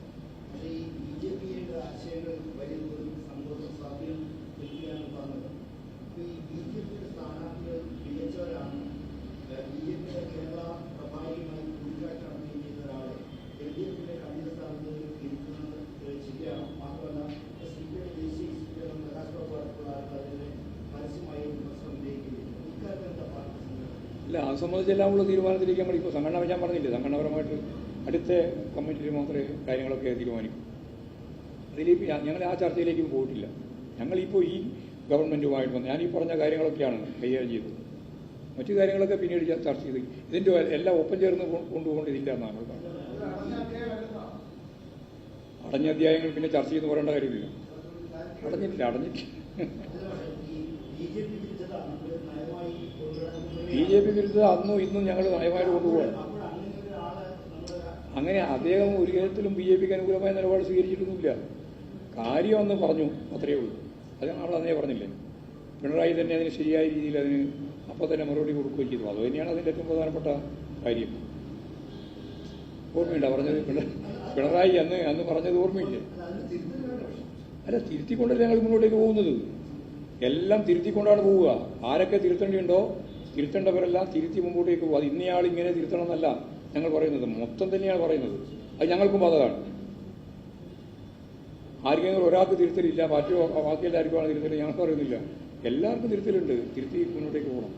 അല്ല, അത് സംബന്ധിച്ചെല്ലാം ഉള്ള തീരുമാനത്തിലേക്ക് നമ്മളിപ്പോൾ സംഘടന ഞാൻ പറഞ്ഞില്ലേ, സംഘടനാപരമായിട്ട് അടുത്ത കമ്മിറ്റിയിൽ മാത്രമേ കാര്യങ്ങളൊക്കെ തീരുമാനിക്കൂ. അതിലേക്ക് ഞങ്ങൾ ആ ചർച്ചയിലേക്കും പോയിട്ടില്ല. ഞങ്ങളിപ്പോൾ ഈ ഗവൺമെന്റുമായിട്ട് വന്ന് ഞാൻ ഈ പറഞ്ഞ കാര്യങ്ങളൊക്കെയാണ് കൈകാര്യം ചെയ്തത്. മറ്റു കാര്യങ്ങളൊക്കെ പിന്നീട് ചർച്ച ചെയ്ത് ഇതിന്റെ എല്ലാം ഒപ്പം ചേർന്ന് കൊണ്ടുപോകേണ്ടതില്ല എന്നാണ് പറഞ്ഞത്. അടഞ്ഞ അധ്യായങ്ങൾ പിന്നെ ചർച്ച ചെയ്ത് പറയേണ്ട കാര്യമില്ല. അടഞ്ഞിട്ടില്ല. BJP വിരുദ്ധത അന്നും ഇന്നും ഞങ്ങൾ നയമായിട്ട് കൊണ്ടുപോകണം. അങ്ങനെ അദ്ദേഹം ഒരു കാര്യത്തിലും BJPക്ക് അനുകൂലമായ നിലപാട് സ്വീകരിച്ചിട്ടൊന്നുമില്ല. കാര്യം എന്ന് പറഞ്ഞു, അത്രയേ ഉള്ളൂ. അത് നമ്മൾ അന്നേ പറഞ്ഞില്ലേ. പിണറായി തന്നെ അതിന് ശരിയായ രീതിയിൽ അതിന് അപ്പോൾ തന്നെ മറുപടി കൊടുക്കുകയും ചെയ്തു. അത് തന്നെയാണ് അതിൻ്റെ ഏറ്റവും പ്രധാനപ്പെട്ട കാര്യം. ഓർമ്മയുണ്ടോ പറഞ്ഞത്? പിണറായി അന്ന് പറഞ്ഞത് ഓർമ്മയില്ലേ? അല്ല, തിരുത്തിക്കൊണ്ടല്ലേ ഞങ്ങൾ മുന്നോട്ടേക്ക് പോകുന്നത്. എല്ലാം തിരുത്തിക്കൊണ്ടാണ് പോവുക. ആരൊക്കെ തിരുത്തേണ്ടിയുണ്ടോ തിരുത്തേണ്ടവരെല്ലാം തിരുത്തി മുമ്പോട്ടേക്ക് പോകുക. അത് ഇന്നയാൾ ഇങ്ങനെ തിരുത്തണം എന്നല്ല ഞങ്ങൾ പറയുന്നത്, മൊത്തം തന്നെയാണ് പറയുന്നത്. അത് ഞങ്ങൾക്കും ബാധകമാണ്. ആർക്കെങ്കിലും ഒരാൾക്ക് തിരുത്തലില്ല, ബാക്കി എല്ലാവർക്കുമാണ് തിരുത്തൽ ഞങ്ങൾ പറയുന്നില്ല. എല്ലാവർക്കും തിരുത്തലുണ്ട്. തിരുത്തി മുന്നോട്ടേക്ക് പോകണം.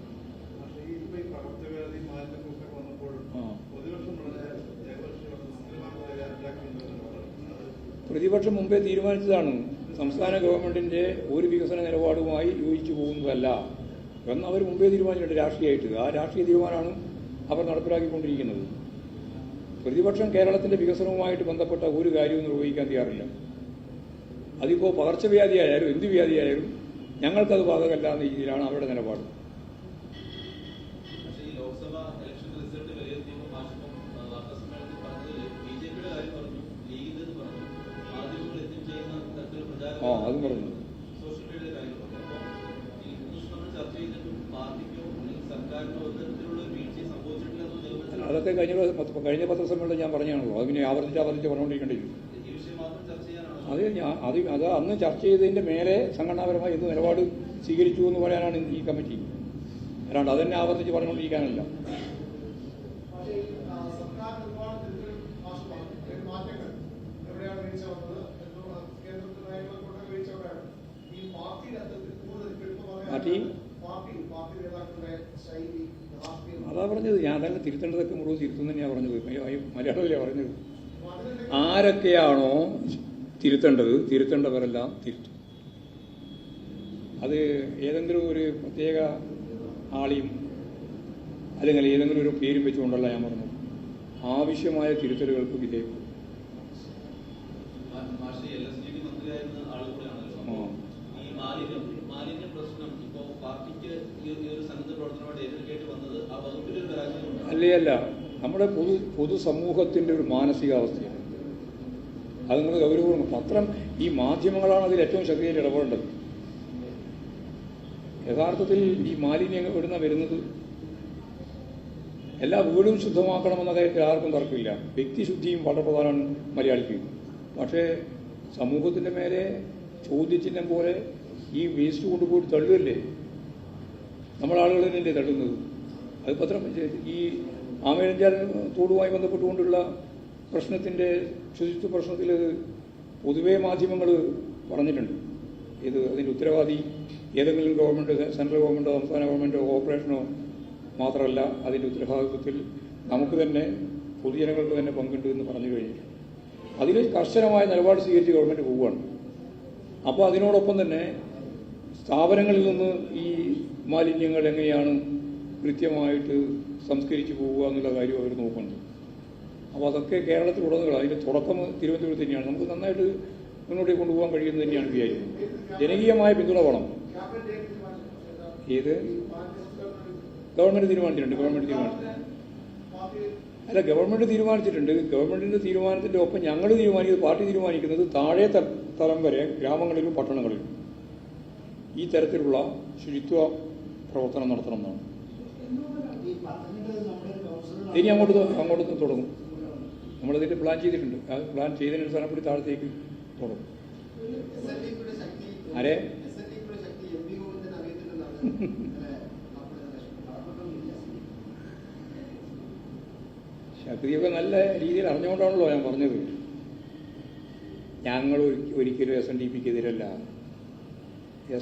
പ്രതിപക്ഷം മുമ്പേ തീരുമാനിച്ചതാണ്, സംസ്ഥാന ഗവൺമെന്റിന്റെ ഒരു വികസന നിലപാടുമായി യോജിച്ചു പോകുന്നതല്ല എന്ന് അവർ മുമ്പേ തീരുമാനിച്ചിട്ടുണ്ട് രാഷ്ട്രീയമായിട്ട്. ആ രാഷ്ട്രീയ തീരുമാനമാണ് അവർ നടപ്പിലാക്കിക്കൊണ്ടിരിക്കുന്നത്. പ്രതിപക്ഷം കേരളത്തിന്റെ വികസനവുമായിട്ട് ബന്ധപ്പെട്ട ഒരു കാര്യവും നിർവഹിക്കാൻ തയ്യാറില്ല. അതിപ്പോൾ പകർച്ചവ്യാധിയായാലും എന്ത് വ്യാധിയായാലും ഞങ്ങൾക്കത് ബാധകമല്ല എന്ന രീതിയിലാണ് അവരുടെ നിലപാട്. അതും പറഞ്ഞു. അതൊക്കെ കഴിഞ്ഞ പത്രസമ്മേളനം ഞാൻ പറഞ്ഞാണല്ലോ. അത് പിന്നെ ആവർത്തിച്ച് പറഞ്ഞുകൊണ്ടിരിക്കേണ്ടിയിരിക്കും. അത് അന്ന് ചർച്ച ചെയ്തതിന്റെ മേലെ സംഘടനാപരമായി എന്ത് നിലപാട് സ്വീകരിച്ചു എന്ന് പറയാനാണ് ഈ കമ്മിറ്റി. അല്ലാണ്ട് അതെന്നെ ആവർത്തിച്ച് പറഞ്ഞുകൊണ്ടിരിക്കാനല്ല. അതാ പറഞ്ഞത്. ഞാൻ തന്നെ തിരുത്തേണ്ടതൊക്കെ മുഴുവൻ തിരുത്തും തന്നെയാണ് പറഞ്ഞത്. മലയാളത്തിലാണ് പറഞ്ഞത്. ആരൊക്കെയാണോ തിരുത്തേണ്ടവരെല്ലാം തിരുത്തും. അത് ഏതെങ്കിലും ഒരു പ്രത്യേക ആളെയും അല്ലെങ്കിൽ ഏതെങ്കിലും ഒരു പേരും വെച്ചുകൊണ്ടല്ല ഞാൻ പറഞ്ഞത്. ആവശ്യമായ തിരുത്തലുകൾക്ക് വിധേയം. അല്ല, നമ്മുടെ പൊതുസമൂഹത്തിന്റെ ഒരു മാനസികാവസ്ഥയാണ്. അത് നിങ്ങൾ ഗൗരവം. പത്രം, ഈ മാധ്യമങ്ങളാണ് അതിൽ ഏറ്റവും ശക്തിയായിട്ട് ഇടപെടേണ്ടത്. യഥാർത്ഥത്തിൽ ഈ മാലിന്യം വരുന്നത് എല്ലാ വീടും ശുദ്ധമാക്കണമെന്ന കാര്യത്തിൽ ആർക്കും തർക്കമില്ല. വ്യക്തിശുദ്ധിയും വളരെ പ്രധാനമാണ് മലയാളിക്ക്. പക്ഷേ സമൂഹത്തിന്റെ മേലെ ചോദ്യചിഹ്നം പോലെ ഈ വേസ്റ്റ് കൊണ്ടുപോയിട്ട് തള്ളുകയല്ലേ. നമ്മളാളുകൾ തന്നെയല്ലേ തള്ളുന്നത്. അത് പത്രം ഈ ആമേഴഞ്ചാൽ തോടുമായി ബന്ധപ്പെട്ടുകൊണ്ടുള്ള പ്രശ്നത്തിന്റെ ശുചിത്വ പ്രശ്നത്തിൽ പൊതുവേ മാധ്യമങ്ങൾ പറഞ്ഞിട്ടുണ്ട്. അതിന്റെ ഉത്തരവാദി ഏതെങ്കിലും ഗവൺമെന്റ്, സെൻട്രൽ ഗവൺമെന്റോ സംസ്ഥാന ഗവൺമെന്റോ കോർപ്പറേഷനോ മാത്രമല്ല, അതിന്റെ ഉത്തരവാദിത്വത്തിൽ നമുക്ക് തന്നെ, പൊതുജനങ്ങൾക്ക് തന്നെ പങ്കുണ്ട് എന്ന് പറഞ്ഞു കഴിഞ്ഞിട്ടുണ്ട്. അതിൽ കർശനമായ നിലപാട് സ്വീകരിച്ച് ഗവൺമെന്റ് പോവുകയാണ്. അപ്പോൾ അതിനോടൊപ്പം തന്നെ സ്ഥാപനങ്ങളിൽ നിന്ന് ഈ മാലിന്യങ്ങൾ എങ്ങനെയാണ് കൃത്യമായിട്ട് സംസ്കരിച്ചു പോവുക എന്നുള്ള കാര്യം അവർ നോക്കുന്നുണ്ട്. അപ്പോൾ അതൊക്കെ കേരളത്തിലുടനീളം അതിൻ്റെ തുടക്കം തിരുവനന്തപുരത്ത് തന്നെയാണ്. നമുക്ക് നന്നായിട്ട് മുന്നോട്ട് കൊണ്ടുപോകാൻ കഴിയുന്നത് തന്നെയാണ് വിചാരിക്കുന്നത്. ജനകീയമായ പിന്തുണ വേണം. ഗവൺമെന്റ് തീരുമാനിച്ചിട്ടുണ്ട്. ഗവൺമെന്റ് തീരുമാനിച്ചിട്ടുണ്ട്. ഗവൺമെന്റിന്റെ തീരുമാനത്തിന്റെ ഒപ്പം ഞങ്ങൾ തീരുമാനിക്കുന്നത്, പാർട്ടി തീരുമാനിക്കുന്നത് താഴെ തലം വരെ ഗ്രാമങ്ങളിലും പട്ടണങ്ങളിലും ഈ തരത്തിലുള്ള ശുചിത്വ പ്രവർത്തനം നടത്തണമെന്നാണ്. ഇനി അങ്ങോട്ട് തുടങ്ങും. നമ്മളിതിന്റെ പ്ലാൻ ചെയ്തിട്ടുണ്ട്. ആ പ്ലാൻ ചെയ്തതിന് അടിസ്ഥാനപ്പെട്ട് താഴത്തേക്ക് തുടങ്ങും. ആരെ ശക്തിയൊക്കെ നല്ല രീതിയിൽ അറിഞ്ഞുകൊണ്ടാണല്ലോ ഞാൻ പറഞ്ഞത്. ഞങ്ങൾ ഒരിക്കലും SNDP-ക്കെതിരല്ല.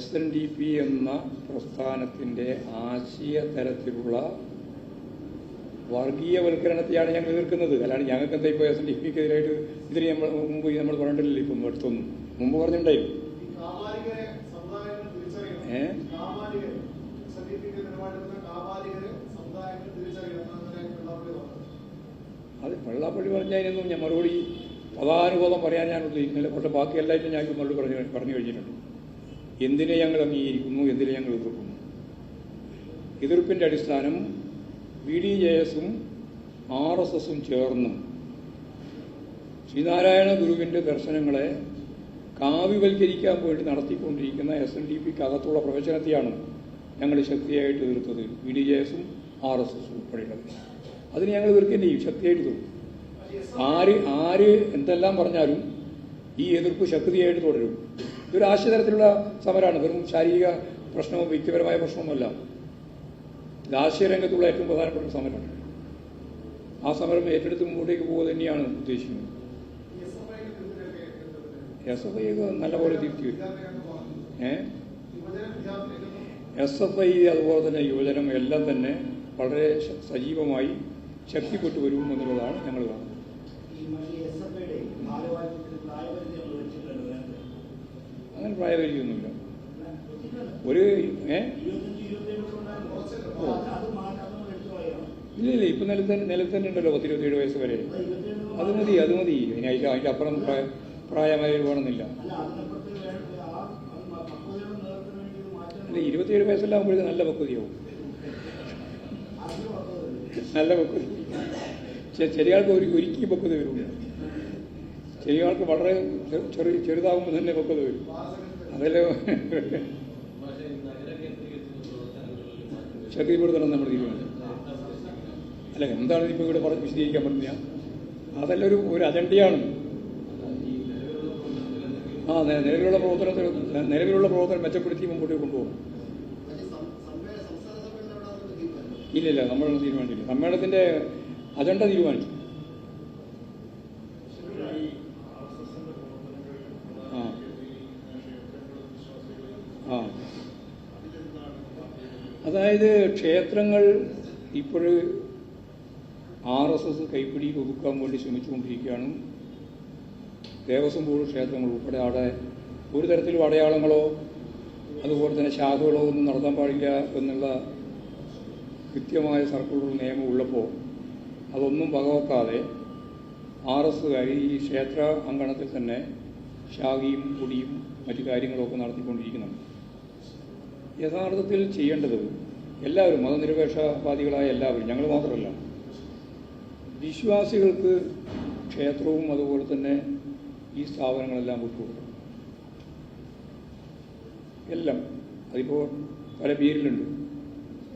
SNDP എന്ന പ്രസ്ഥാനത്തിന്റെ ആശയ തരത്തിലുള്ള വർഗീയവൽക്കരണത്തെയാണ് ഞങ്ങൾ എതിർക്കുന്നത്. അല്ലാണ്ട് ഞങ്ങൾക്ക് എന്താ ഇപ്പോൾ SNDP-ക്കെതിരായിട്ട് ഇതിന് നമ്മൾ പറഞ്ഞിട്ടില്ല. ഇപ്പം അടുത്തൊന്നും മുമ്പ് പറഞ്ഞിട്ടുണ്ടായിരുന്നു. അത് വെള്ളാപ്പള്ളി പറഞ്ഞതിനൊന്നും ഞാൻ മറുപടി പദാനുപദം പറയാൻ ഞാൻ ഉദ്ദേശിക്കുന്നില്ല. പക്ഷെ ബാക്കി എല്ലായിട്ടും ഞാൻ മറുപടി പറഞ്ഞു കഴിഞ്ഞിട്ടുണ്ട്. എന്തിനെ ഞങ്ങൾ അംഗീകരിക്കുന്നു, എന്തിനെ ഞങ്ങൾ എതിർക്കുന്നു. എതിർപ്പിന്റെ അടിസ്ഥാനം BDJS-ഉം RSS-ഉം ചേർന്നും ശ്രീനാരായണ ഗുരുവിന്റെ ദർശനങ്ങളെ കാവ്യവൽക്കരിക്കാൻ വേണ്ടി നടത്തിക്കൊണ്ടിരിക്കുന്ന SNDP-ക്കകത്തുള്ള പ്രവചനത്തെയാണ് ഞങ്ങൾ ശക്തിയായിട്ട് എതിർത്തത്. BDJS-ഉം RSS-ഉം ഉൾപ്പെടെയുള്ളത്. അതിന് ഞങ്ങൾ എതിർക്കേണ്ടി ശക്തിയായിട്ട് തോന്നും. ആര് എന്തെല്ലാം പറഞ്ഞാലും ഈ എതിർപ്പ് ശക്തിയായിട്ട് തുടരും. ഇതൊരു ആശയതരത്തിലുള്ള സമരമാണ്. വെറും ശാരീരിക പ്രശ്നവും വ്യക്തിപരമായ പ്രശ്നവുമല്ല. ഇത് ആശയരംഗത്തുള്ള ഏറ്റവും പ്രധാനപ്പെട്ട സമരമാണ്. ആ സമരം ഏറ്റെടുത്ത് മുമ്പോട്ടേക്ക് പോകുക തന്നെയാണ് ഉദ്ദേശിക്കുന്നത്. SFI നല്ലപോലെ തിരിച്ചു വരും. SFI അതുപോലെ തന്നെ യുവജനം എല്ലാം തന്നെ വളരെ സജീവമായി ശക്തിപ്പെട്ടു വരുമെന്നുള്ളതാണ് ഞങ്ങൾ കാണുന്നത്. അങ്ങനെ പ്രായപരിധിയൊന്നുമില്ല. ഒരു ഇല്ല ഇപ്പം നിലത്തന്നെ ഉണ്ടല്ലോ 10-27 വയസ്സ് വരെ. അത് മതി ഇനി അതിൻ്റെ അപ്പുറം പ്രായമായി വേണമെന്നില്ല. അല്ല 27 വയസ്സെല്ലാകുമ്പോഴേക്കും നല്ല പക്വതയാവും. നല്ല പക്വത ചെറിയ ആൾക്ക് ഒരിക്കലും പക്വത വരില്ല. ചെറിയ ആൾക്ക് വളരെ ചെറുതാകുമ്പോൾ തന്നെ പക്വത വരും. അതല്ലേ ശക്തിപ്പെടുത്തണം നമ്മൾ തീരുമാനിച്ചു. അല്ല എന്താണ് ഇപ്പോൾ ഇവിടെ പറഞ്ഞ് വിശദീകരിക്കാൻ പറ്റുന്ന അതെല്ലാം ഒരു അജണ്ടയാണ്. നിലവിലുള്ള പ്രവർത്തനം മെച്ചപ്പെടുത്തി മുമ്പോട്ട് കൊണ്ടുപോകും. ഇല്ലില്ല നമ്മളൊന്നും തീരുമാനിച്ചില്ല. സമ്മേളനത്തിന്റെ അജണ്ട തീരുമാനിച്ചു. അതായത് ക്ഷേത്രങ്ങൾ ഇപ്പോൾ RSS കൈപ്പിടിയിൽ ഒതുക്കാൻ വേണ്ടി ശ്രമിച്ചുകൊണ്ടിരിക്കുകയാണ്. ദേവസ്വം ബോർഡ് ക്ഷേത്രങ്ങൾ ഉൾപ്പെടെ അവിടെ ഒരു തരത്തിലും അടയാളങ്ങളോ അതുപോലെ തന്നെ ശാഖകളോ ഒന്നും നടത്താൻ പാടില്ല എന്നുള്ള കൃത്യമായ സർക്കുലർ നിയമം ഉള്ളപ്പോൾ അതൊന്നും വകവെക്കാതെ RSസുകാർ ഈ ക്ഷേത്ര അങ്കണത്തിൽ തന്നെ ശാഖയും പൊടിയും മറ്റു കാര്യങ്ങളൊക്കെ നടത്തിക്കൊണ്ടിരിക്കുന്നുണ്ട്. യഥാർത്ഥത്തിൽ ചെയ്യേണ്ടത് എല്ലാവരും മതനിരപേക്ഷവാദികളായ എല്ലാവരും, ഞങ്ങൾ മാത്രമല്ല, വിശ്വാസികൾക്ക് ക്ഷേത്രവും അതുപോലെ തന്നെ ഈ സ്ഥാപനങ്ങളെല്ലാം വിട്ടുകൊടുക്കണം. എല്ലാം അതിപ്പോൾ പല പേരിലുണ്ട്.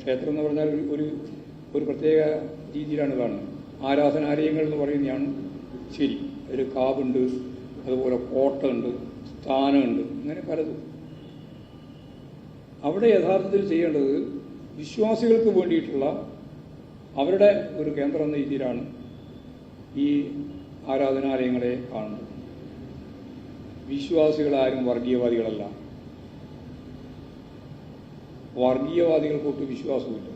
ക്ഷേത്രം എന്ന് പറഞ്ഞാൽ ഒരു പ്രത്യേക രീതിയിലാണ് കാണുന്നത്. ആരാധനാലയങ്ങൾ എന്ന് പറയുന്നതാണ് ശരി. അതിൽ കാവുണ്ട്, അതുപോലെ കോട്ടയുണ്ട്, സ്ഥാനമുണ്ട്, അങ്ങനെ പലതും. അവിടെ യഥാർത്ഥത്തിൽ ചെയ്യേണ്ടത് വിശ്വാസികൾക്ക് വേണ്ടിയിട്ടുള്ള അവരുടെ ഒരു കേന്ദ്രം എന്ന രീതിയിലാണ് ഈ ആരാധനാലയങ്ങളെ കാണുന്നത്. വിശ്വാസികളാരും വർഗീയവാദികളല്ല. വർഗീയവാദികൾക്കൊട്ട് വിശ്വാസമില്ല.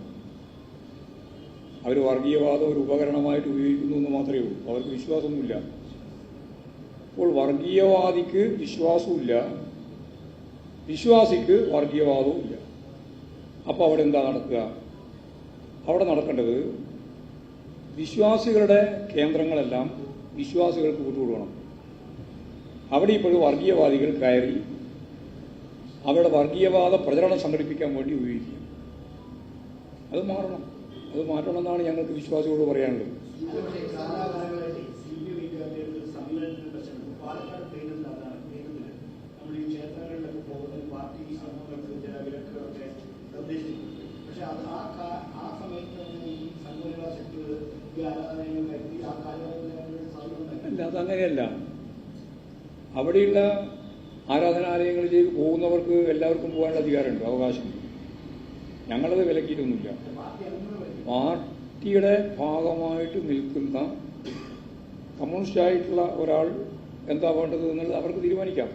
അവർ വർഗീയവാദം ഒരു ഉപകരണമായിട്ട് ഉപയോഗിക്കുന്നു എന്ന് മാത്രമേ ഉള്ളൂ. അവർക്ക് വിശ്വാസമൊന്നുമില്ല. അപ്പോൾ വർഗീയവാദിക്ക് വിശ്വാസമില്ല, വിശ്വാസിക്ക് വർഗീയവാദവും ഇല്ല. അപ്പോൾ അവിടെ എന്താ നടക്കുക? അവിടെ നടക്കേണ്ടത് വിശ്വാസികളുടെ കേന്ദ്രങ്ങളെല്ലാം വിശ്വാസികൾക്ക് വിട്ടുകൊടുക്കണം. അവിടെ ഇപ്പോഴും വർഗീയവാദികൾ കയറി അവരുടെ വർഗീയവാദ പ്രചരണം സംഘടിപ്പിക്കാൻ വേണ്ടി ഉപയോഗിക്കുക. അത് മാറണം. അത് മാറ്റണമെന്നാണ് ഞങ്ങൾക്ക് വിശ്വാസികളോട് പറയാനുള്ളത്. അല്ല, അതങ്ങനെയല്ല. അവിടെയുള്ള ആരാധനാലയങ്ങളിലേക്ക് പോകുന്നവർക്ക് എല്ലാവർക്കും പോകാനുള്ള അധികാരമുണ്ട്, അവകാശമുണ്ട്. ഞങ്ങളത് വിലക്കിയിട്ടൊന്നുമില്ല. പാർട്ടിയുടെ ഭാഗമായിട്ട് നിൽക്കുന്ന കമ്മ്യൂണിസ്റ്റായിട്ടുള്ള ഒരാൾ എന്താ വേണ്ടത് എന്നുള്ളത് അവർക്ക് തീരുമാനിക്കാം.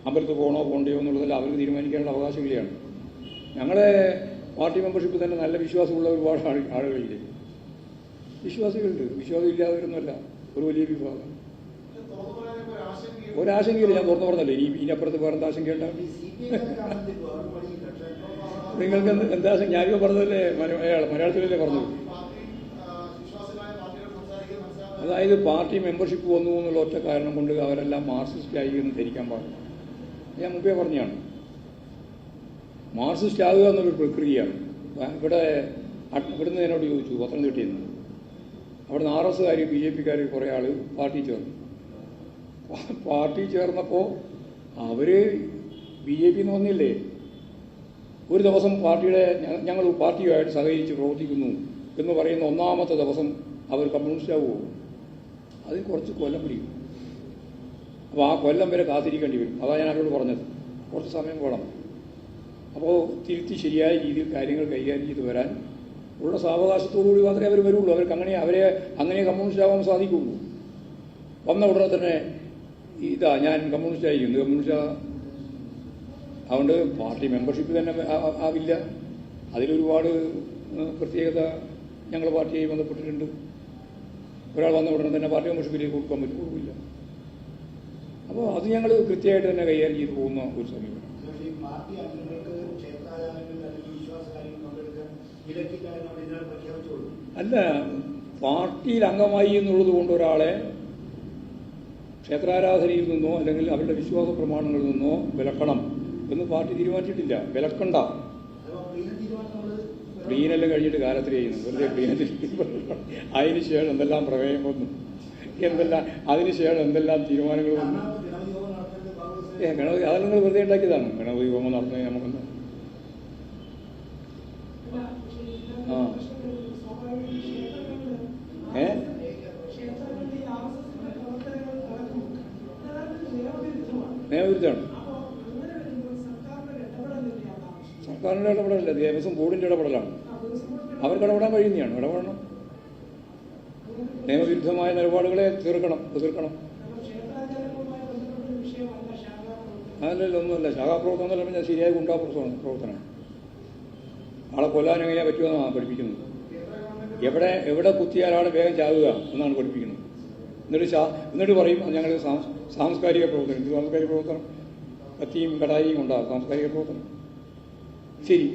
അമ്പലത്തിൽ പോകണോ പോകണ്ടയോ എന്നുള്ളതല്ല അവർക്ക് തീരുമാനിക്കാനുള്ള അവകാശമില്ലാണ്. ഞങ്ങളെ പാർട്ടി മെമ്പർഷിപ്പ് തന്നെ നല്ല വിശ്വാസമുള്ള ഒരുപാട് ആളുകളില്ലേ, വിശ്വാസികളുണ്ട്. വിശ്വാസം ഇല്ലാത്തവരൊന്നുമല്ല ഒരു വലിയ വിഭാഗം. ഒരാശങ്കയില്ല, ഞാൻ തുറന്നു പറഞ്ഞല്ലോ. ഇനിയപ്പുറത്ത് വേറെ എന്താ ആശങ്കയുണ്ട? നിങ്ങൾക്ക് എന്താ ഞാനിപ്പോൾ പറഞ്ഞതല്ലേ, മലയാളത്തിലല്ലേ പറഞ്ഞത്. അതായത് പാർട്ടി മെമ്പർഷിപ്പ് വന്നു എന്നുള്ള ഒറ്റ കാരണം കൊണ്ട് അവരെല്ലാം മാർക്സിസ്റ്റ് ആയി എന്ന് ധരിക്കാൻ പാടില്ല. ഞാൻ മുമ്പേ പറഞ്ഞതാണ്, മാർക്സിസ്റ്റ് ആകുക എന്നൊരു പ്രക്രിയയാണ്. ഇവിടുന്ന് എന്നോട് ചോദിച്ചു പത്തനംതിട്ടയിൽ നിന്ന്. അവിടുന്ന് RSസുകാർ BJPക്കാർ കുറേ ആൾ പാർട്ടി ചേർന്നു. പാർട്ടി ചേർന്നപ്പോൾ അവർ BJP എന്ന് വന്നില്ലേ. ഒരു ദിവസം ഞങ്ങൾ പാർട്ടിയുമായിട്ട് സഹകരിച്ച് പ്രവർത്തിക്കുന്നു എന്ന് പറയുന്ന ഒന്നാമത്തെ ദിവസം അവർ കമ്മ്യൂണിസ്റ്റ് ആവുമോ? അതിന് കുറച്ച് കൊല്ലം പിടിക്കും. അപ്പോൾ ആ കൊല്ലം വരെ കാത്തിരിക്കേണ്ടി വരും. അതാണ് ഞാൻ അവരോട് പറഞ്ഞത്, കുറച്ച് സമയം വേണം. അപ്പോൾ തിരുത്തി ശരിയായ രീതിയിൽ കാര്യങ്ങൾ കൈകാര്യം ചെയ്ത് വരാൻ ഉള്ള സാവകാശത്തോടുകൂടി മാത്രമേ അവർ വരുള്ളൂ. അവർക്ക് അങ്ങനെ കമ്മ്യൂണിസ്റ്റ് ആവാൻ സാധിക്കുള്ളൂ. വന്ന ഉടനെ തന്നെ ഞാൻ കമ്മ്യൂണിസ്റ്റ് ആയിരിക്കുന്നു, കമ്മ്യൂണിസ്റ്റ് അതുകൊണ്ട് പാർട്ടി മെമ്പർഷിപ്പ് തന്നെ ആവില്ല. അതിലൊരുപാട് പ്രത്യേകത ഞങ്ങൾ പാർട്ടിയായി ബന്ധപ്പെട്ടിട്ടുണ്ട്. ഒരാൾ വന്ന ഉടനെ തന്നെ പാർട്ടി മെമ്പർഷിപ്പിലേക്ക് കൊടുക്കാൻ പറ്റില്ല. അപ്പോൾ അത് ഞങ്ങൾ കൃത്യമായിട്ട് തന്നെ കൈകാര്യം ചെയ്തു പോകുന്ന ഒരു സമീപനം. അല്ല, പാർട്ടിയിൽ അംഗമായി എന്നുള്ളത് കൊണ്ട് ഒരാളെ ക്ഷേത്രാരാധനയിൽ നിന്നോ അല്ലെങ്കിൽ അവരുടെ വിശ്വാസ പ്രമാണങ്ങളിൽ നിന്നോ വിലക്കണം എന്ന് പാർട്ടി തീരുമാനിച്ചിട്ടില്ല. വിലക്കണ്ട. പ്ലീനെല്ലാം കഴിഞ്ഞിട്ട് കാലത്തിൽ ചെയ്യുന്നു. വെറുതെ പ്ലീനത്തിൽ അതിനുശേഷം എന്തെല്ലാം പ്രമേയം വന്നു, അതിനുശേഷം എന്തെല്ലാം തീരുമാനങ്ങൾ വന്നു. ഗണപതി അതെല്ലാം നിങ്ങൾ വെറുതെ ഉണ്ടാക്കിയതാണ്. ഗണപതി ഹോമം നടത്തുന്നത് നമുക്കെന്താ? നിയമവിരുദ്ധമാണ്. സർക്കാരിൻ്റെ ഇടപെടലല്ല, ദേവസ്വം ബോർഡിൻ്റെ ഇടപെടലാണ്. അവർക്ക് ഇടപെടാൻ കഴിയുന്നതാണ്. ഇടപെടണം. നിയമവിരുദ്ധമായ നിലപാടുകളെ തീർക്കണം. അതല്ലല്ലോ, ഒന്നുമല്ല. ശാഖാപ്രവർത്തനം എന്നല്ല പറഞ്ഞാൽ ശരിയായ ഗുണ്ടാ പ്രവർത്തനമാണ്. ആളെ കൊല്ലാൻ എങ്ങനെയാണ് പറ്റുമെന്നാണ് പഠിപ്പിക്കുന്നത്. എവിടെ കുത്തിയാൽ ആളെ വേഗം ചാവുക എന്നാണ് പഠിപ്പിക്കുന്നത്. എന്നിട്ട് പറയും ഞങ്ങൾ സാംസ്കാരിക പ്രവർത്തനം. ഇത് സാംസ്കാരിക പ്രവർത്തനം കത്തിയും കടായിയും ഉണ്ടാകും. സാംസ്കാരിക പ്രവർത്തനം ശരി.